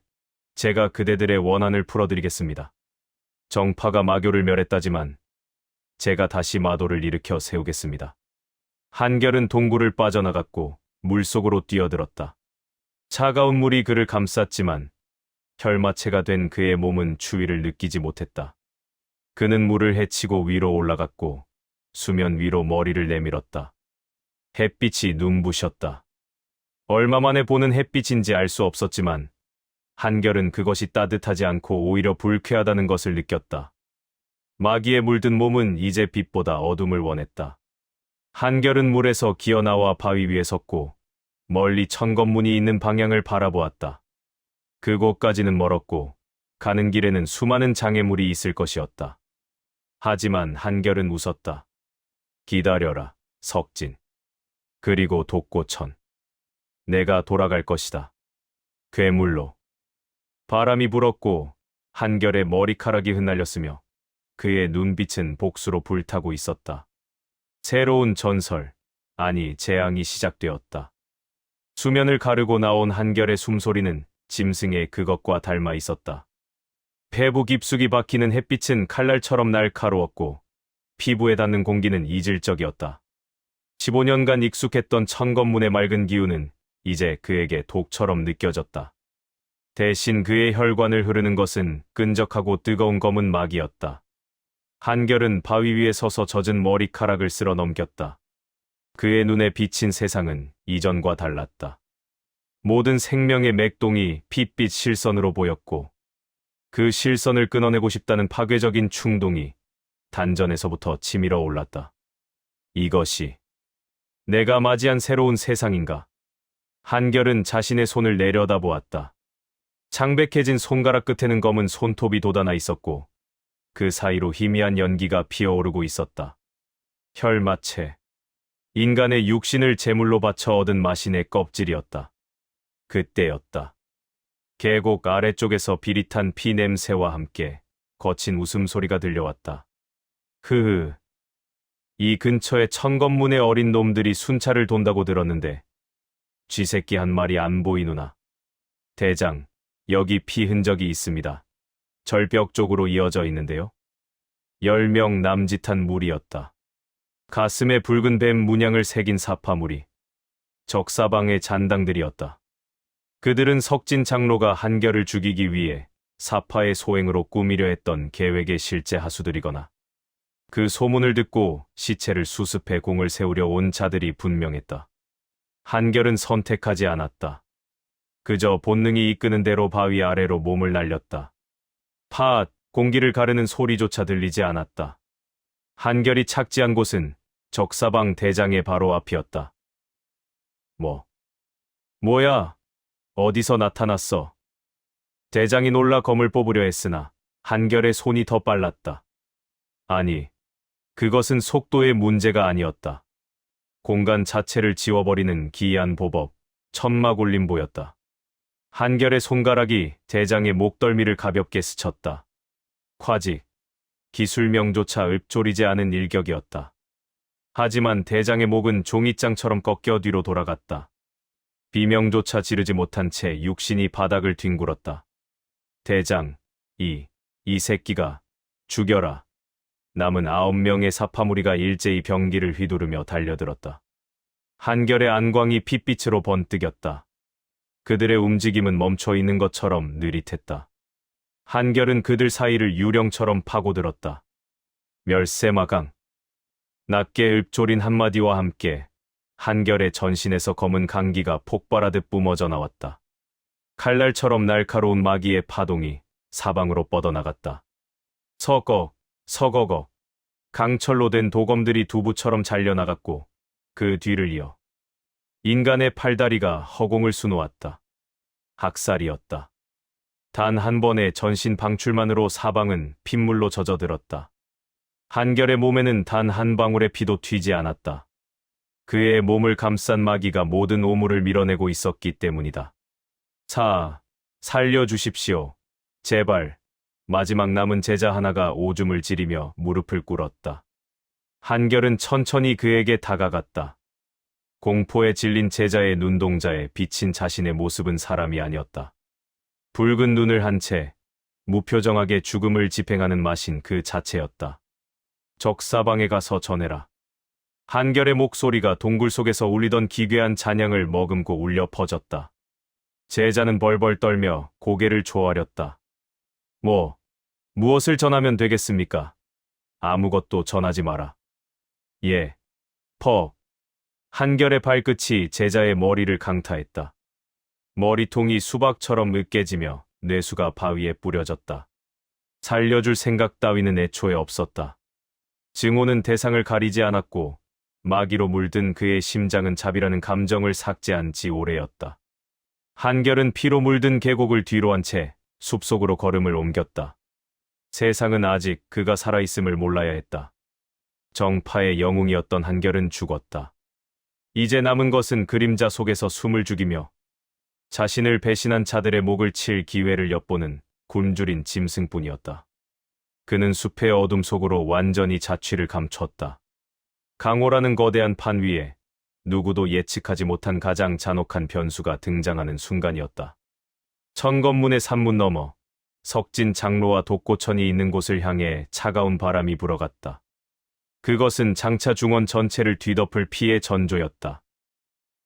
Speaker 1: 제가 그대들의 원한을 풀어드리겠습니다. 정파가 마교를 멸했다지만 제가 다시 마도를 일으켜 세우겠습니다. 한결은 동굴을 빠져나갔고 물속으로 뛰어들었다. 차가운 물이 그를 감쌌지만 혈마체가 된 그의 몸은 추위를 느끼지 못했다. 그는 물을 헤치고 위로 올라갔고 수면 위로 머리를 내밀었다. 햇빛이 눈부셨다. 얼마 만에 보는 햇빛인지 알 수 없었지만 한결은 그것이 따뜻하지 않고 오히려 불쾌하다는 것을 느꼈다. 마기에 물든 몸은 이제 빛보다 어둠을 원했다. 한결은 물에서 기어나와 바위 위에 섰고 멀리 천검문이 있는 방향을 바라보았다. 그곳까지는 멀었고 가는 길에는 수많은 장애물이 있을 것이었다. 하지만 한결은 웃었다. 기다려라, 석진. 그리고 독고천. 내가 돌아갈 것이다. 괴물로. 바람이 불었고 한결의 머리카락이 흩날렸으며 그의 눈빛은 복수로 불타고 있었다. 새로운 전설, 아니 재앙이 시작되었다. 수면을 가르고 나온 한결의 숨소리는 짐승의 그것과 닮아 있었다. 폐부 깊숙이 박히는 햇빛은 칼날처럼 날카로웠고 피부에 닿는 공기는 이질적이었다. 15년간 익숙했던 천검문의 맑은 기운은 이제 그에게 독처럼 느껴졌다. 대신 그의 혈관을 흐르는 것은 끈적하고 뜨거운 검은 막이었다. 한결은 바위 위에 서서 젖은 머리카락을 쓸어 넘겼다. 그의 눈에 비친 세상은 이전과 달랐다. 모든 생명의 맥동이 핏빛 실선으로 보였고 그 실선을 끊어내고 싶다는 파괴적인 충동이 단전에서부터 치밀어 올랐다. 이것이 내가 맞이한 새로운 세상인가? 한결은 자신의 손을 내려다보았다. 창백해진 손가락 끝에는 검은 손톱이 돋아나 있었고 그 사이로 희미한 연기가 피어오르고 있었다. 혈마체. 인간의 육신을 제물로 바쳐 얻은 마신의 껍질이었다. 그때였다. 계곡 아래쪽에서 비릿한 피 냄새와 함께 거친 웃음소리가 들려왔다. 흐흐. 이 근처에 천검문의 어린 놈들이 순찰을 돈다고 들었는데 쥐새끼 한 마리 안 보이누나. 대장, 여기 피 흔적이 있습니다. 절벽 쪽으로 이어져 있는데요. 10명 남짓한 무리였다. 가슴에 붉은 뱀 문양을 새긴 사파무리. 적사방의 잔당들이었다. 그들은 석진 장로가 한결을 죽이기 위해 사파의 소행으로 꾸미려 했던 계획의 실제 하수들이거나 그 소문을 듣고 시체를 수습해 공을 세우려 온 자들이 분명했다. 한결은 선택하지 않았다. 그저 본능이 이끄는 대로 바위 아래로 몸을 날렸다. 팟! 공기를 가르는 소리조차 들리지 않았다. 한결이 착지한 곳은 적사방 대장의 바로 앞이었다. 뭐야? 어디서 나타났어? 대장이 놀라 검을 뽑으려 했으나 한결의 손이 더 빨랐다. 아니, 그것은 속도의 문제가 아니었다. 공간 자체를 지워버리는 기이한 보법, 천마굴림보였다. 한결의 손가락이 대장의 목덜미를 가볍게 스쳤다. 콰직, 기술명조차 읊조리지 않은 일격이었다. 하지만 대장의 목은 종이장처럼 꺾여 뒤로 돌아갔다. 비명조차 지르지 못한 채 육신이 바닥을 뒹굴었다. 대장, 이 새끼가 죽여라. 남은 9명의 사파무리가 일제히 병기를 휘두르며 달려들었다. 한결의 안광이 핏빛으로 번뜩였다. 그들의 움직임은 멈춰 있는 것처럼 느릿했다. 한결은 그들 사이를 유령처럼 파고들었다. 멸세마강. 낮게 읊조린 한마디와 함께 한결의 전신에서 검은 강기가 폭발하듯 뿜어져 나왔다. 칼날처럼 날카로운 마기의 파동이 사방으로 뻗어나갔다. 서거거. 강철로 된 도검들이 두부처럼 잘려나갔고 그 뒤를 이어 인간의 팔다리가 허공을 수놓았다. 학살이었다. 단 한 번의 전신 방출만으로 사방은 핏물로 젖어들었다. 한결의 몸에는 단 한 방울의 피도 튀지 않았다. 그의 몸을 감싼 마기가 모든 오물을 밀어내고 있었기 때문이다. 살려주십시오. 제발. 마지막 남은 제자 하나가 오줌을 지리며 무릎을 꿇었다. 한결은 천천히 그에게 다가갔다. 공포에 질린 제자의 눈동자에 비친 자신의 모습은 사람이 아니었다. 붉은 눈을 한 채 무표정하게 죽음을 집행하는 마신 그 자체였다. 적사방에 가서 전해라. 한결의 목소리가 동굴 속에서 울리던 기괴한 잔향을 머금고 울려 퍼졌다. 제자는 벌벌 떨며 고개를 조아렸다. 무엇을 전하면 되겠습니까? 아무것도 전하지 마라. 예. 한결의 발끝이 제자의 머리를 강타했다. 머리통이 수박처럼 으깨지며 뇌수가 바위에 뿌려졌다. 살려줄 생각 따위는 애초에 없었다. 증오는 대상을 가리지 않았고 마기로 물든 그의 심장은 자비라는 감정을 삭제한 지 오래였다. 한결은 피로 물든 계곡을 뒤로 한 채 숲속으로 걸음을 옮겼다. 세상은 아직 그가 살아있음을 몰라야 했다. 정파의 영웅이었던 한결은 죽었다. 이제 남은 것은 그림자 속에서 숨을 죽이며 자신을 배신한 자들의 목을 칠 기회를 엿보는 굶주린 짐승뿐이었다. 그는 숲의 어둠 속으로 완전히 자취를 감췄다. 강호라는 거대한 판 위에 누구도 예측하지 못한 가장 잔혹한 변수가 등장하는 순간이었다. 천검문의 산문 너머 석진 장로와 독고천이 있는 곳을 향해 차가운 바람이 불어갔다. 그것은 장차 중원 전체를 뒤덮을 피의 전조였다.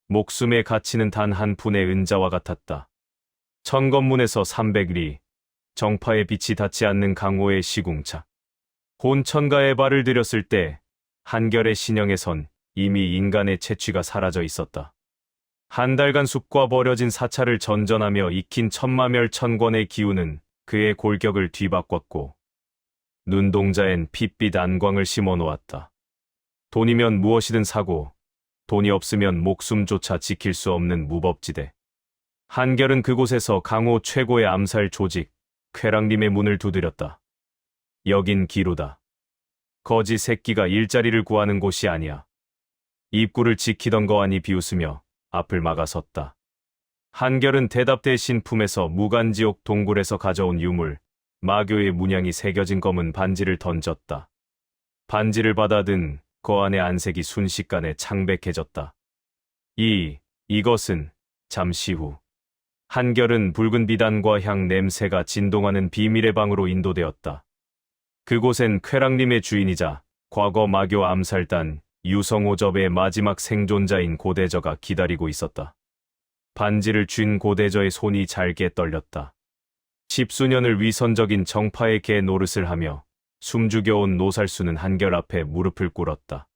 Speaker 1: 목숨의 가치는 단 한 푼의 은자와 같았다. 천검문에서 300리, 정파의 빛이 닿지 않는 강호의 시궁창. 혼천가에 발을 들였을 때 한결의 신형에선 이미 인간의 채취가 사라져 있었다. 한 달간 숲과 버려진 사찰을 전전하며 익힌 천마멸천권의 기운은 그의 골격을 뒤바꿨고 눈동자엔 핏빛 안광을 심어놓았다. 돈이면 무엇이든 사고 돈이 없으면 목숨조차 지킬 수 없는 무법지대. 한결은 그곳에서 강호 최고의 암살 조직 쾌랑림의 문을 두드렸다. 여긴 기루다. 거지 새끼가 일자리를 구하는 곳이 아니야. 입구를 지키던 거안이 비웃으며 앞을 막아섰다. 한결은 대답 대신 품에서 무간지옥 동굴에서 가져온 유물, 마교의 문양이 새겨진 검은 반지를 던졌다. 반지를 받아든 거안의 안색이 순식간에 창백해졌다. 이것은 잠시 후 한결은 붉은 비단과 향 냄새가 진동하는 비밀의 방으로 인도되었다. 그곳엔 쾌랑림의 주인이자 과거 마교 암살단 유성오접의 마지막 생존자인 고대저가 기다리고 있었다. 반지를 쥔 고대저의 손이 잘게 떨렸다. 십수년을 위선적인 정파의 개 노릇을 하며 숨죽여온 노살수는 한결 앞에 무릎을 꿇었다.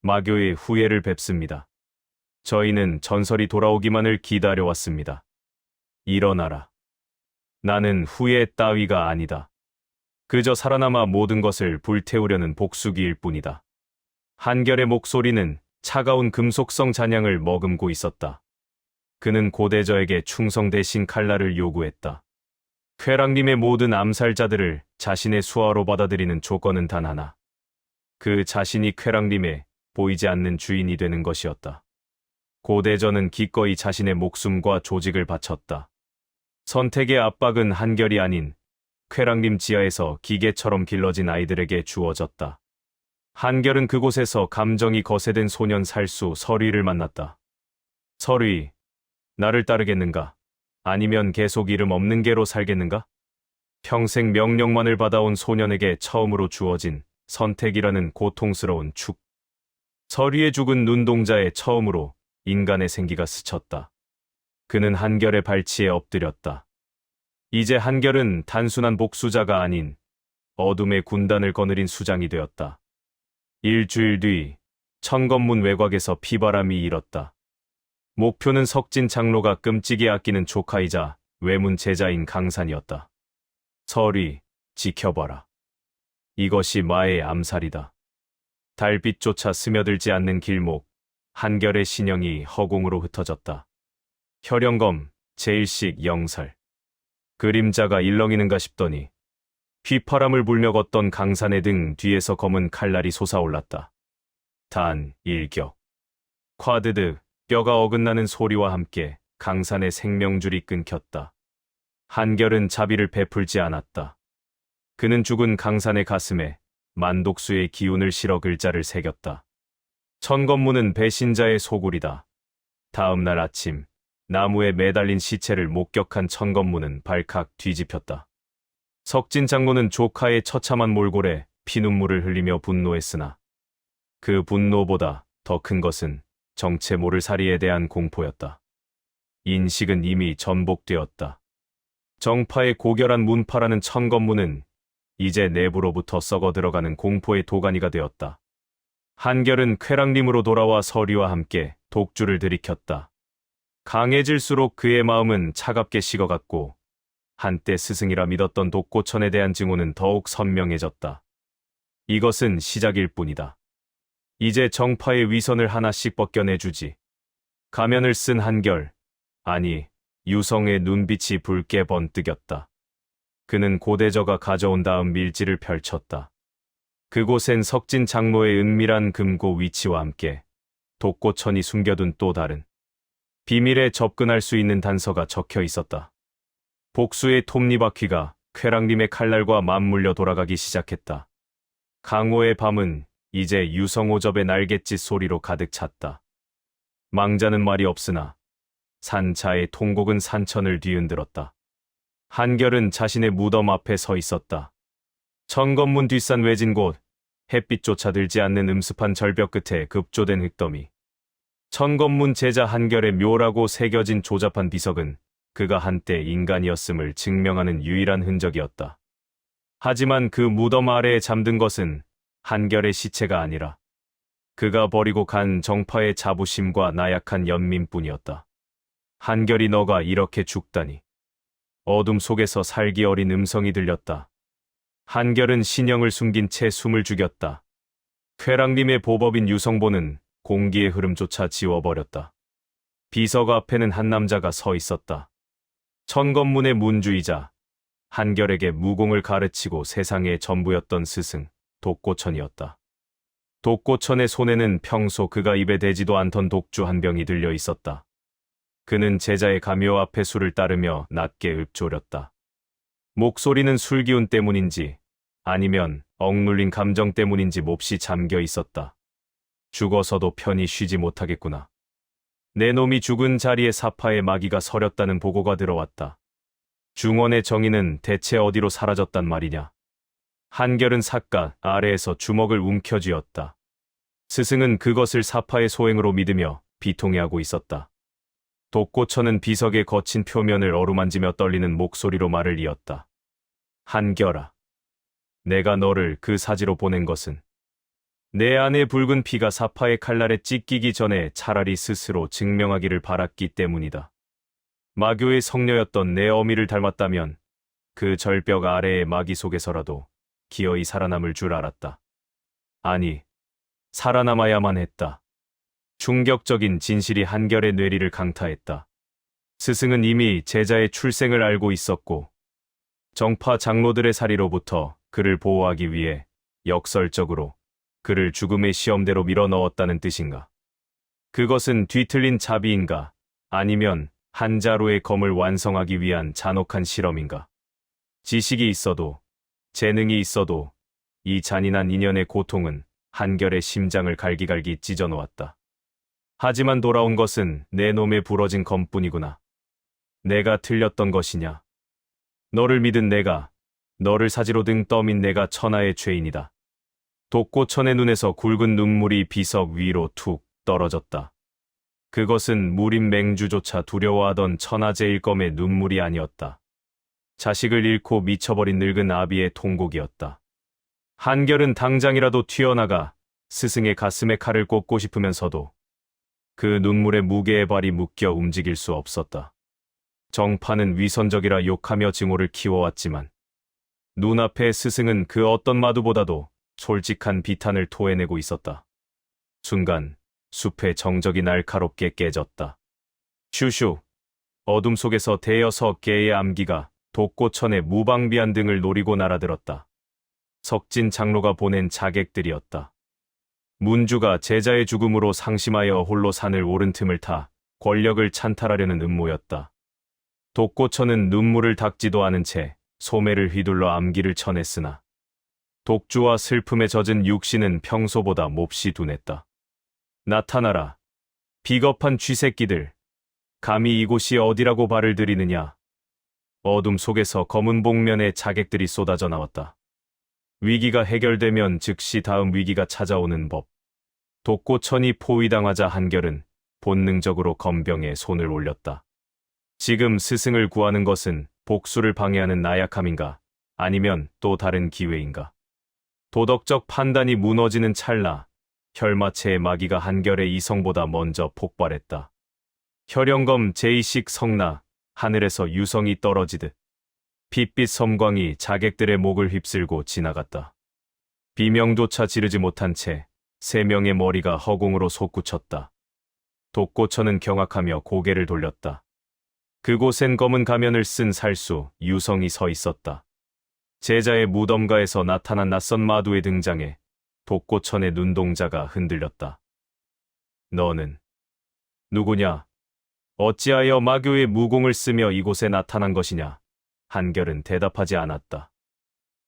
Speaker 1: 마교의 후예를 뵙습니다. 저희는 전설이 돌아오기만을 기다려왔습니다. 일어나라. 나는 후예 따위가 아니다. 그저 살아남아 모든 것을 불태우려는 복수기일 뿐이다. 한결의 목소리는 차가운 금속성 잔향을 머금고 있었다. 그는 고대저에게 충성 대신 칼날을 요구했다. 쾌랑림의 모든 암살자들을 자신의 수하로 받아들이는 조건은 단 하나. 그 자신이 쾌랑림의 보이지 않는 주인이 되는 것이었다. 고대저는 기꺼이 자신의 목숨과 조직을 바쳤다. 선택의 압박은 한결이 아닌 쾌랑림 지하에서 기계처럼 길러진 아이들에게 주어졌다. 한결은 그곳에서 감정이 거세된 소년 살수 설위를 만났다. 설위, 나를 따르겠는가? 아니면 계속 이름 없는 개로 살겠는가? 평생 명령만을 받아온 소년에게 처음으로 주어진 선택이라는 고통스러운 축. 설위의 죽은 눈동자에 처음으로 인간의 생기가 스쳤다. 그는 한결의 발치에 엎드렸다. 이제 한결은 단순한 복수자가 아닌 어둠의 군단을 거느린 수장이 되었다. 일주일 뒤 천검문 외곽에서 피바람이 일었다. 목표는 석진 장로가 끔찍이 아끼는 조카이자 외문 제자인 강산이었다. 설위, 지켜봐라. 이것이 마의 암살이다. 달빛조차 스며들지 않는 길목, 한결의 신형이 허공으로 흩어졌다. 혈영검, 제1식 영살. 그림자가 일렁이는가 싶더니 휘파람을 불며 걷던 강산의 등 뒤에서 검은 칼날이 솟아올랐다. 단, 일격. 콰드드, 뼈가 어긋나는 소리와 함께 강산의 생명줄이 끊겼다. 한결은 자비를 베풀지 않았다. 그는 죽은 강산의 가슴에 만독수의 기운을 실어 글자를 새겼다. 천검문은 배신자의 소굴이다. 다음 날 아침, 나무에 매달린 시체를 목격한 천검문은 발칵 뒤집혔다. 석진 장로는 조카의 처참한 몰골에 피눈물을 흘리며 분노했으나 그 분노보다 더 큰 것은 정체 모를 살이에 대한 공포였다. 인식은 이미 전복되었다. 정파의 고결한 문파라는 천검문은 이제 내부로부터 썩어 들어가는 공포의 도가니가 되었다. 한결은 쾌랑림으로 돌아와 설위와 함께 독주를 들이켰다. 강해질수록 그의 마음은 차갑게 식어갔고 한때 스승이라 믿었던 독고천에 대한 증오는 더욱 선명해졌다. 이것은 시작일 뿐이다. 이제 정파의 위선을 하나씩 벗겨내주지. 가면을 쓴 한결, 아니 유성의 눈빛이 붉게 번뜩였다. 그는 고대저가 가져온 다음 밀지를 펼쳤다. 그곳엔 석진 장로의 은밀한 금고 위치와 함께 독고천이 숨겨둔 또 다른 비밀에 접근할 수 있는 단서가 적혀 있었다. 복수의 톱니바퀴가 쾌랑림의 칼날과 맞물려 돌아가기 시작했다. 강호의 밤은 이제 유성오접의 날갯짓 소리로 가득 찼다. 망자는 말이 없으나 산자의 통곡은 산천을 뒤흔들었다. 한결은 자신의 무덤 앞에 서 있었다. 천검문 뒷산 외진 곳, 햇빛조차 들지 않는 음습한 절벽 끝에 급조된 흙더미. 천검문 제자 한결의 묘라고 새겨진 조잡한 비석은 그가 한때 인간이었음을 증명하는 유일한 흔적이었다. 하지만 그 무덤 아래에 잠든 것은 한결의 시체가 아니라 그가 버리고 간 정파의 자부심과 나약한 연민뿐이었다. 한결이 너가 이렇게 죽다니. 어둠 속에서 살기 어린 음성이 들렸다. 한결은 신형을 숨긴 채 숨을 죽였다. 쾌랑림의 보법인 유성보는 공기의 흐름조차 지워버렸다. 비석 앞에는 한 남자가 서 있었다. 천검문의 문주이자 한결에게 무공을 가르치고 세상의 전부였던 스승, 독고천이었다. 독고천의 손에는 평소 그가 입에 대지도 않던 독주 한 병이 들려 있었다. 그는 제자의 가묘 앞에 술을 따르며 낮게 읊조렸다. 목소리는 술기운 때문인지 아니면 억눌린 감정 때문인지 몹시 잠겨 있었다. 죽어서도 편히 쉬지 못하겠구나. 내 놈이 죽은 자리에 사파의 마귀가 서렸다는 보고가 들어왔다. 중원의 정의는 대체 어디로 사라졌단 말이냐. 한결은 삿갓 아래에서 주먹을 움켜쥐었다. 스승은 그것을 사파의 소행으로 믿으며 비통해하고 있었다. 독고천은 비석의 거친 표면을 어루만지며 떨리는 목소리로 말을 이었다. 한결아, 내가 너를 그 사지로 보낸 것은 내 안의 붉은 피가 사파의 칼날에 찢기기 전에 차라리 스스로 증명하기를 바랐기 때문이다. 마교의 성녀였던 내 어미를 닮았다면 그 절벽 아래의 마기 속에서라도 기어이 살아남을 줄 알았다. 아니, 살아남아야만 했다. 충격적인 진실이 한결의 뇌리를 강타했다. 스승은 이미 제자의 출생을 알고 있었고 정파 장로들의 살이로부터 그를 보호하기 위해 역설적으로 그를 죽음의 시험대로 밀어넣었다는 뜻인가? 그것은 뒤틀린 자비인가? 아니면 한자로의 검을 완성하기 위한 잔혹한 실험인가? 지식이 있어도 재능이 있어도 이 잔인한 인연의 고통은 한결의 심장을 갈기갈기 찢어놓았다. 하지만 돌아온 것은 내 놈의 부러진 검뿐이구나. 내가 틀렸던 것이냐? 너를 믿은 내가, 너를 사지로 등 떠민 내가 천하의 죄인이다. 독고천의 눈에서 굵은 눈물이 비석 위로 툭 떨어졌다. 그것은 무림 맹주조차 두려워하던 천하제일검의 눈물이 아니었다. 자식을 잃고 미쳐버린 늙은 아비의 통곡이었다. 한결은 당장이라도 튀어나가 스승의 가슴에 칼을 꽂고 싶으면서도 그 눈물에 무게의 발이 묶여 움직일 수 없었다. 정파는 위선적이라 욕하며 증오를 키워왔지만 눈앞의 스승은 그 어떤 마두보다도 솔직한 비탄을 토해내고 있었다. 순간 숲의 정적이 날카롭게 깨졌다. 슈슈, 어둠 속에서 대여섯 개의 암기가 독고천의 무방비한 등을 노리고 날아들었다. 석진 장로가 보낸 자객들이었다. 문주가 제자의 죽음으로 상심하여 홀로 산을 오른 틈을 타 권력을 찬탈하려는 음모였다. 독고천은 눈물을 닦지도 않은 채 소매를 휘둘러 암기를 쳐냈으나 독주와 슬픔에 젖은 육신은 평소보다 몹시 둔했다. 나타나라. 비겁한 쥐새끼들. 감히 이곳이 어디라고 발을 들이느냐. 어둠 속에서 검은 복면에 자객들이 쏟아져 나왔다. 위기가 해결되면 즉시 다음 위기가 찾아오는 법. 독고천이 포위당하자 한결은 본능적으로 검병에 손을 올렸다. 지금 스승을 구하는 것은 복수를 방해하는 나약함인가? 아니면 또 다른 기회인가? 도덕적 판단이 무너지는 찰나 혈마체의 마귀가 한결의 이성보다 먼저 폭발했다. 혈영검 제2식 성나 하늘에서 유성이 떨어지듯 핏빛 섬광이 자객들의 목을 휩쓸고 지나갔다. 비명조차 지르지 못한 채 3명의 머리가 허공으로 솟구쳤다. 독고천은 경악하며 고개를 돌렸다. 그곳엔 검은 가면을 쓴 살수 유성이 서 있었다. 제자의 무덤가에서 나타난 낯선 마두의 등장에 독고천의 눈동자가 흔들렸다. 너는 누구냐? 어찌하여 마교의 무공을 쓰며 이곳에 나타난 것이냐? 한결은 대답하지 않았다.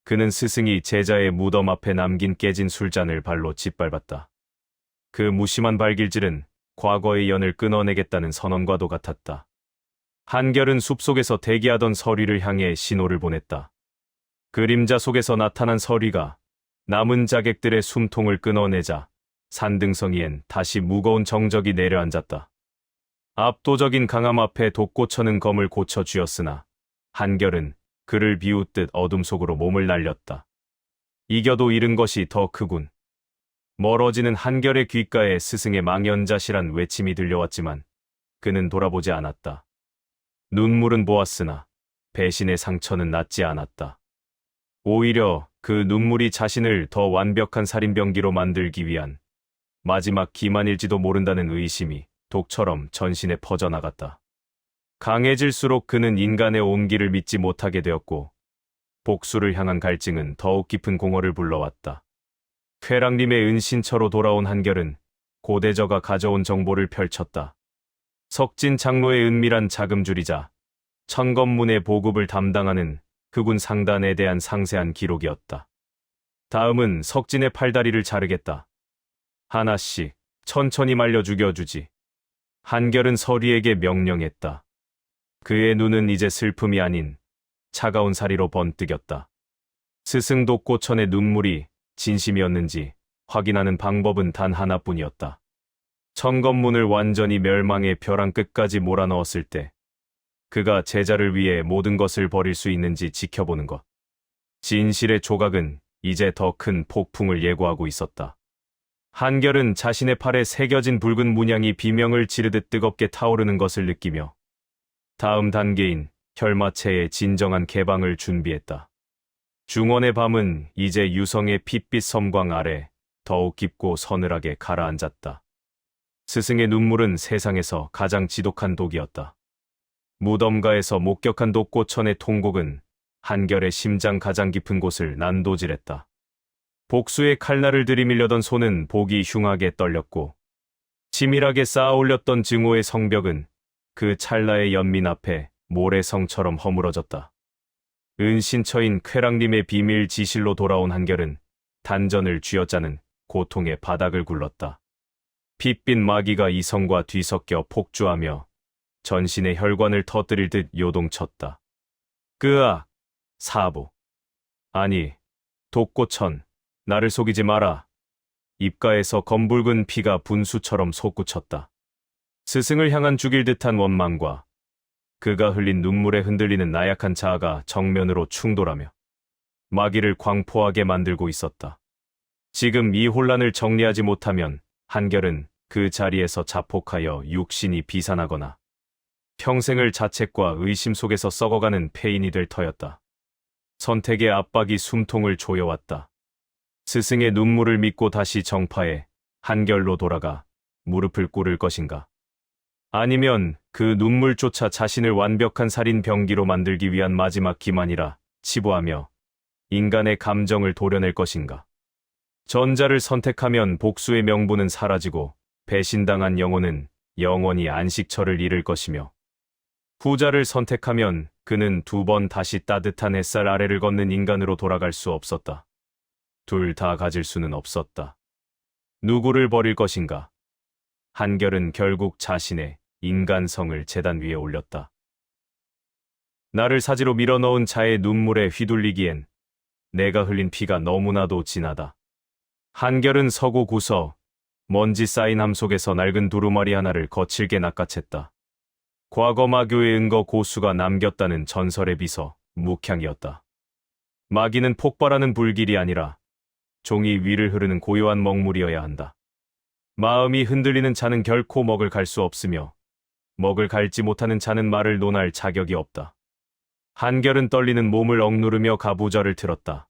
Speaker 1: 그는 스승이 제자의 무덤 앞에 남긴 깨진 술잔을 발로 짓밟았다. 그 무심한 발길질은 과거의 연을 끊어내겠다는 선언과도 같았다. 한결은 숲속에서 대기하던 서리를 향해 신호를 보냈다. 그림자 속에서 나타난 서리가 남은 자객들의 숨통을 끊어내자 산등성이엔 다시 무거운 정적이 내려앉았다. 압도적인 강함 앞에 독고천은 검을 고쳐 쥐었으나 한결은 그를 비웃듯 어둠 속으로 몸을 날렸다. 이겨도 잃은 것이 더 크군. 멀어지는 한결의 귓가에 스승의 망연자실한 외침이 들려왔지만 그는 돌아보지 않았다. 눈물은 보았으나 배신의 상처는 낫지 않았다. 오히려 그 눈물이 자신을 더 완벽한 살인병기로 만들기 위한 마지막 기만일지도 모른다는 의심이 독처럼 전신에 퍼져나갔다. 강해질수록 그는 인간의 온기를 믿지 못하게 되었고 복수를 향한 갈증은 더욱 깊은 공허를 불러왔다. 쾌랑림의 은신처로 돌아온 한결은 고대저가 가져온 정보를 펼쳤다. 석진 장로의 은밀한 자금줄이자 천검문의 보급을 담당하는 그군 상단에 대한 상세한 기록이었다. 다음은 석진의 팔다리를 자르겠다. 하나씩 천천히 말려 죽여주지. 한결은 서리에게 명령했다. 그의 눈은 이제 슬픔이 아닌 차가운 사리로 번뜩였다. 스승 독고천의 눈물이 진심이었는지 확인하는 방법은 단 하나뿐이었다. 천검문을 완전히 멸망의 벼랑 끝까지 몰아넣었을 때 그가 제자를 위해 모든 것을 버릴 수 있는지 지켜보는 것. 진실의 조각은 이제 더 큰 폭풍을 예고하고 있었다. 한결은 자신의 팔에 새겨진 붉은 문양이 비명을 지르듯 뜨겁게 타오르는 것을 느끼며 다음 단계인 혈마체의 진정한 개방을 준비했다. 중원의 밤은 이제 유성의 핏빛 섬광 아래 더욱 깊고 서늘하게 가라앉았다. 스승의 눈물은 세상에서 가장 지독한 독이었다. 무덤가에서 목격한 독고천의 통곡은 한결의 심장 가장 깊은 곳을 난도질했다. 복수의 칼날을 들이밀려던 손은 보기 흉하게 떨렸고 치밀하게 쌓아올렸던 증오의 성벽은 그 찰나의 연민 앞에 모래성처럼 허물어졌다. 은신처인 쾌랑림의 비밀 지실로 돌아온 한결은 단전을 쥐어짜는 고통의 바닥을 굴렀다. 핏빛 마귀가 이성과 뒤섞여 폭주하며 전신의 혈관을 터뜨릴 듯 요동쳤다. 끄악! 사부. 아니, 독고천, 나를 속이지 마라. 입가에서 검붉은 피가 분수처럼 솟구쳤다. 스승을 향한 죽일 듯한 원망과 그가 흘린 눈물에 흔들리는 나약한 자아가 정면으로 충돌하며 마귀를 광포하게 만들고 있었다. 지금 이 혼란을 정리하지 못하면 한결은 그 자리에서 자폭하여 육신이 비산하거나 평생을 자책과 의심 속에서 썩어가는 폐인이 될 터였다. 선택의 압박이 숨통을 조여왔다. 스승의 눈물을 믿고 다시 정파에 한결로 돌아가 무릎을 꿇을 것인가? 아니면 그 눈물조차 자신을 완벽한 살인 병기로 만들기 위한 마지막 기만이라 치부하며 인간의 감정을 도려낼 것인가? 전자를 선택하면 복수의 명분은 사라지고 배신당한 영혼은 영원히 안식처를 잃을 것이며 후자를 선택하면 그는 두 번 다시 따뜻한 햇살 아래를 걷는 인간으로 돌아갈 수 없었다. 둘 다 가질 수는 없었다. 누구를 버릴 것인가? 한결은 결국 자신의 인간성을 제단 위에 올렸다. 나를 사지로 밀어넣은 자의 눈물에 휘둘리기엔 내가 흘린 피가 너무나도 진하다. 한결은 서고 구서 먼지 쌓인 함 속에서 낡은 두루마리 하나를 거칠게 낚아챘다. 과거 마교의 은거 고수가 남겼다는 전설의 비서 묵향이었다. 마귀는 폭발하는 불길이 아니라 종이 위를 흐르는 고요한 먹물이어야 한다. 마음이 흔들리는 자는 결코 먹을 갈 수 없으며 먹을 갈지 못하는 자는 말을 논할 자격이 없다. 한결은 떨리는 몸을 억누르며 가부좌를 틀었다.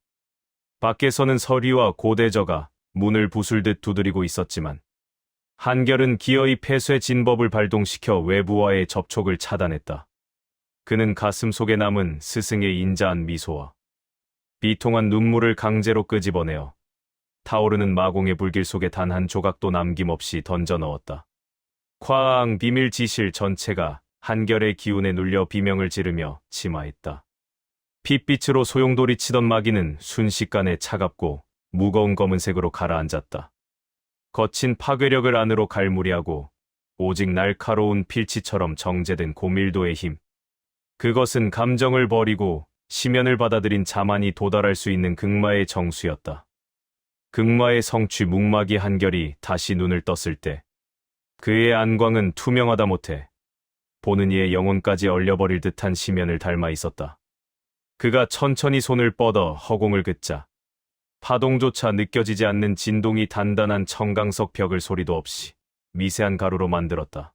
Speaker 1: 밖에서는 서리와 고대저가 문을 부술듯 두드리고 있었지만 한결은 기어이 폐쇄 진법을 발동시켜 외부와의 접촉을 차단했다. 그는 가슴 속에 남은 스승의 인자한 미소와 비통한 눈물을 강제로 끄집어내어 타오르는 마공의 불길 속에 단 한 조각도 남김없이 던져 넣었다. 쾅! 비밀 지실 전체가 한결의 기운에 눌려 비명을 지르며 침하했다. 핏빛으로 소용돌이 치던 마귀는 순식간에 차갑고 무거운 검은색으로 가라앉았다. 거친 파괴력을 안으로 갈무리하고 오직 날카로운 필치처럼 정제된 고밀도의 힘. 그것은 감정을 버리고 심연을 받아들인 자만이 도달할 수 있는 극마의 정수였다. 극마의 성취 묵마기 한결이 다시 눈을 떴을 때 그의 안광은 투명하다 못해 보는 이의 영혼까지 얼려버릴 듯한 심연을 닮아 있었다. 그가 천천히 손을 뻗어 허공을 긋자 파동조차 느껴지지 않는 진동이 단단한 청강석 벽을 소리도 없이 미세한 가루로 만들었다.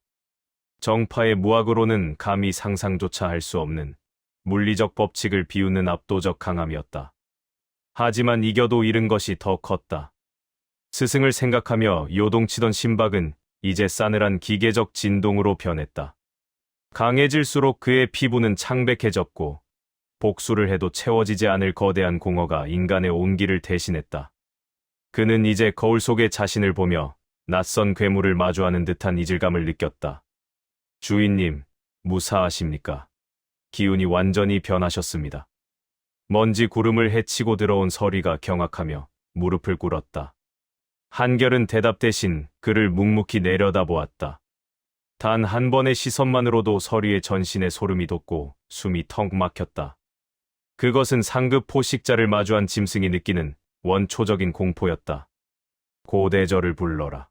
Speaker 1: 정파의 무학으로는 감히 상상조차 할 수 없는 물리적 법칙을 비웃는 압도적 강함이었다. 하지만 이겨도 잃은 것이 더 컸다. 스승을 생각하며 요동치던 심박은 이제 싸늘한 기계적 진동으로 변했다. 강해질수록 그의 피부는 창백해졌고 복수를 해도 채워지지 않을 거대한 공허가 인간의 온기를 대신했다. 그는 이제 거울 속에 자신을 보며 낯선 괴물을 마주하는 듯한 이질감을 느꼈다. 주인님, 무사하십니까? 기운이 완전히 변하셨습니다. 먼지 구름을 헤치고 들어온 서리가 경악하며 무릎을 꿇었다. 한결은 대답 대신 그를 묵묵히 내려다보았다. 단 한 번의 시선만으로도 서리의 전신에 소름이 돋고 숨이 턱 막혔다. 그것은 상급 포식자를 마주한 짐승이 느끼는 원초적인 공포였다. 고대저를 불러라.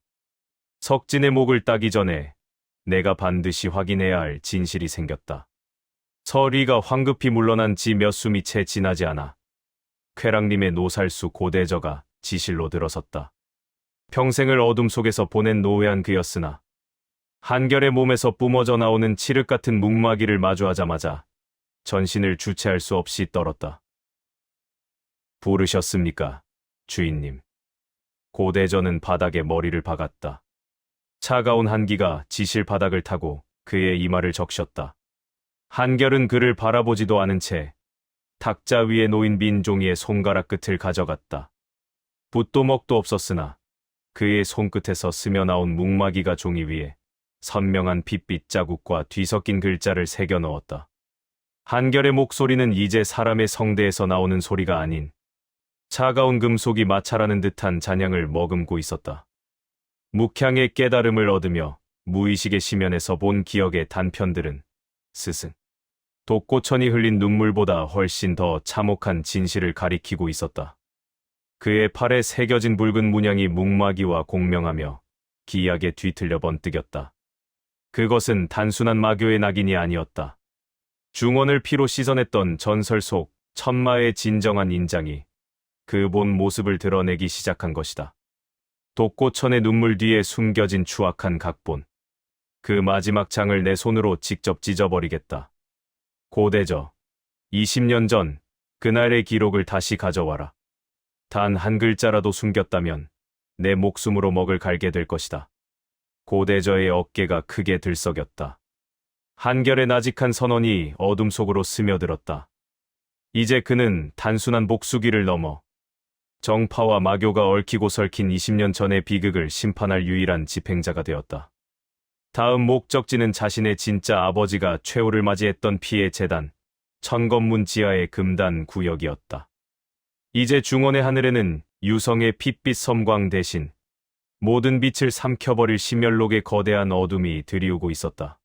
Speaker 1: 석진의 목을 따기 전에 내가 반드시 확인해야 할 진실이 생겼다. 서리가 황급히 물러난 지 몇 숨이 채 지나지 않아 쾌랑님의 노살수 고대저가 지실로 들어섰다. 평생을 어둠 속에서 보낸 노회한 그였으나 한결의 몸에서 뿜어져 나오는 칠흑 같은 묵마기를 마주하자마자 전신을 주체할 수 없이 떨었다. 부르셨습니까, 주인님? 고대저는 바닥에 머리를 박았다. 차가운 한기가 지실 바닥을 타고 그의 이마를 적셨다. 한결은 그를 바라보지도 않은 채 탁자 위에 놓인 빈 종이의 손가락 끝을 가져갔다. 붓도 먹도 없었으나 그의 손끝에서 스며나온 묵마기가 종이 위에 선명한 핏빛 자국과 뒤섞인 글자를 새겨 넣었다. 한결의 목소리는 이제 사람의 성대에서 나오는 소리가 아닌 차가운 금속이 마찰하는 듯한 잔향을 머금고 있었다. 묵향의 깨달음을 얻으며 무의식의 심연에서 본 기억의 단편들은 스승 독고천이 흘린 눈물보다 훨씬 더 참혹한 진실을 가리키고 있었다. 그의 팔에 새겨진 붉은 문양이 묵마기와 공명하며 기이하게 뒤틀려 번뜩였다. 그것은 단순한 마교의 낙인이 아니었다. 중원을 피로 씻어냈던 전설 속 천마의 진정한 인장이 그 본 모습을 드러내기 시작한 것이다. 독고천의 눈물 뒤에 숨겨진 추악한 각본. 그 마지막 장을 내 손으로 직접 찢어버리겠다. 고대저, 20년 전 그날의 기록을 다시 가져와라. 단 한 글자라도 숨겼다면 내 목숨으로 먹을 갈게 될 것이다. 고대저의 어깨가 크게 들썩였다. 한결의 나직한 선언이 어둠 속으로 스며들었다. 이제 그는 단순한 복수기를 넘어 정파와 마교가 얽히고 설킨 20년 전의 비극을 심판할 유일한 집행자가 되었다. 다음 목적지는 자신의 진짜 아버지가 최후를 맞이했던 피의 재단, 천건문 지하의 금단 구역이었다. 이제 중원의 하늘에는 유성의 핏빛 섬광 대신 모든 빛을 삼켜버릴 심열록의 거대한 어둠이 드리우고 있었다.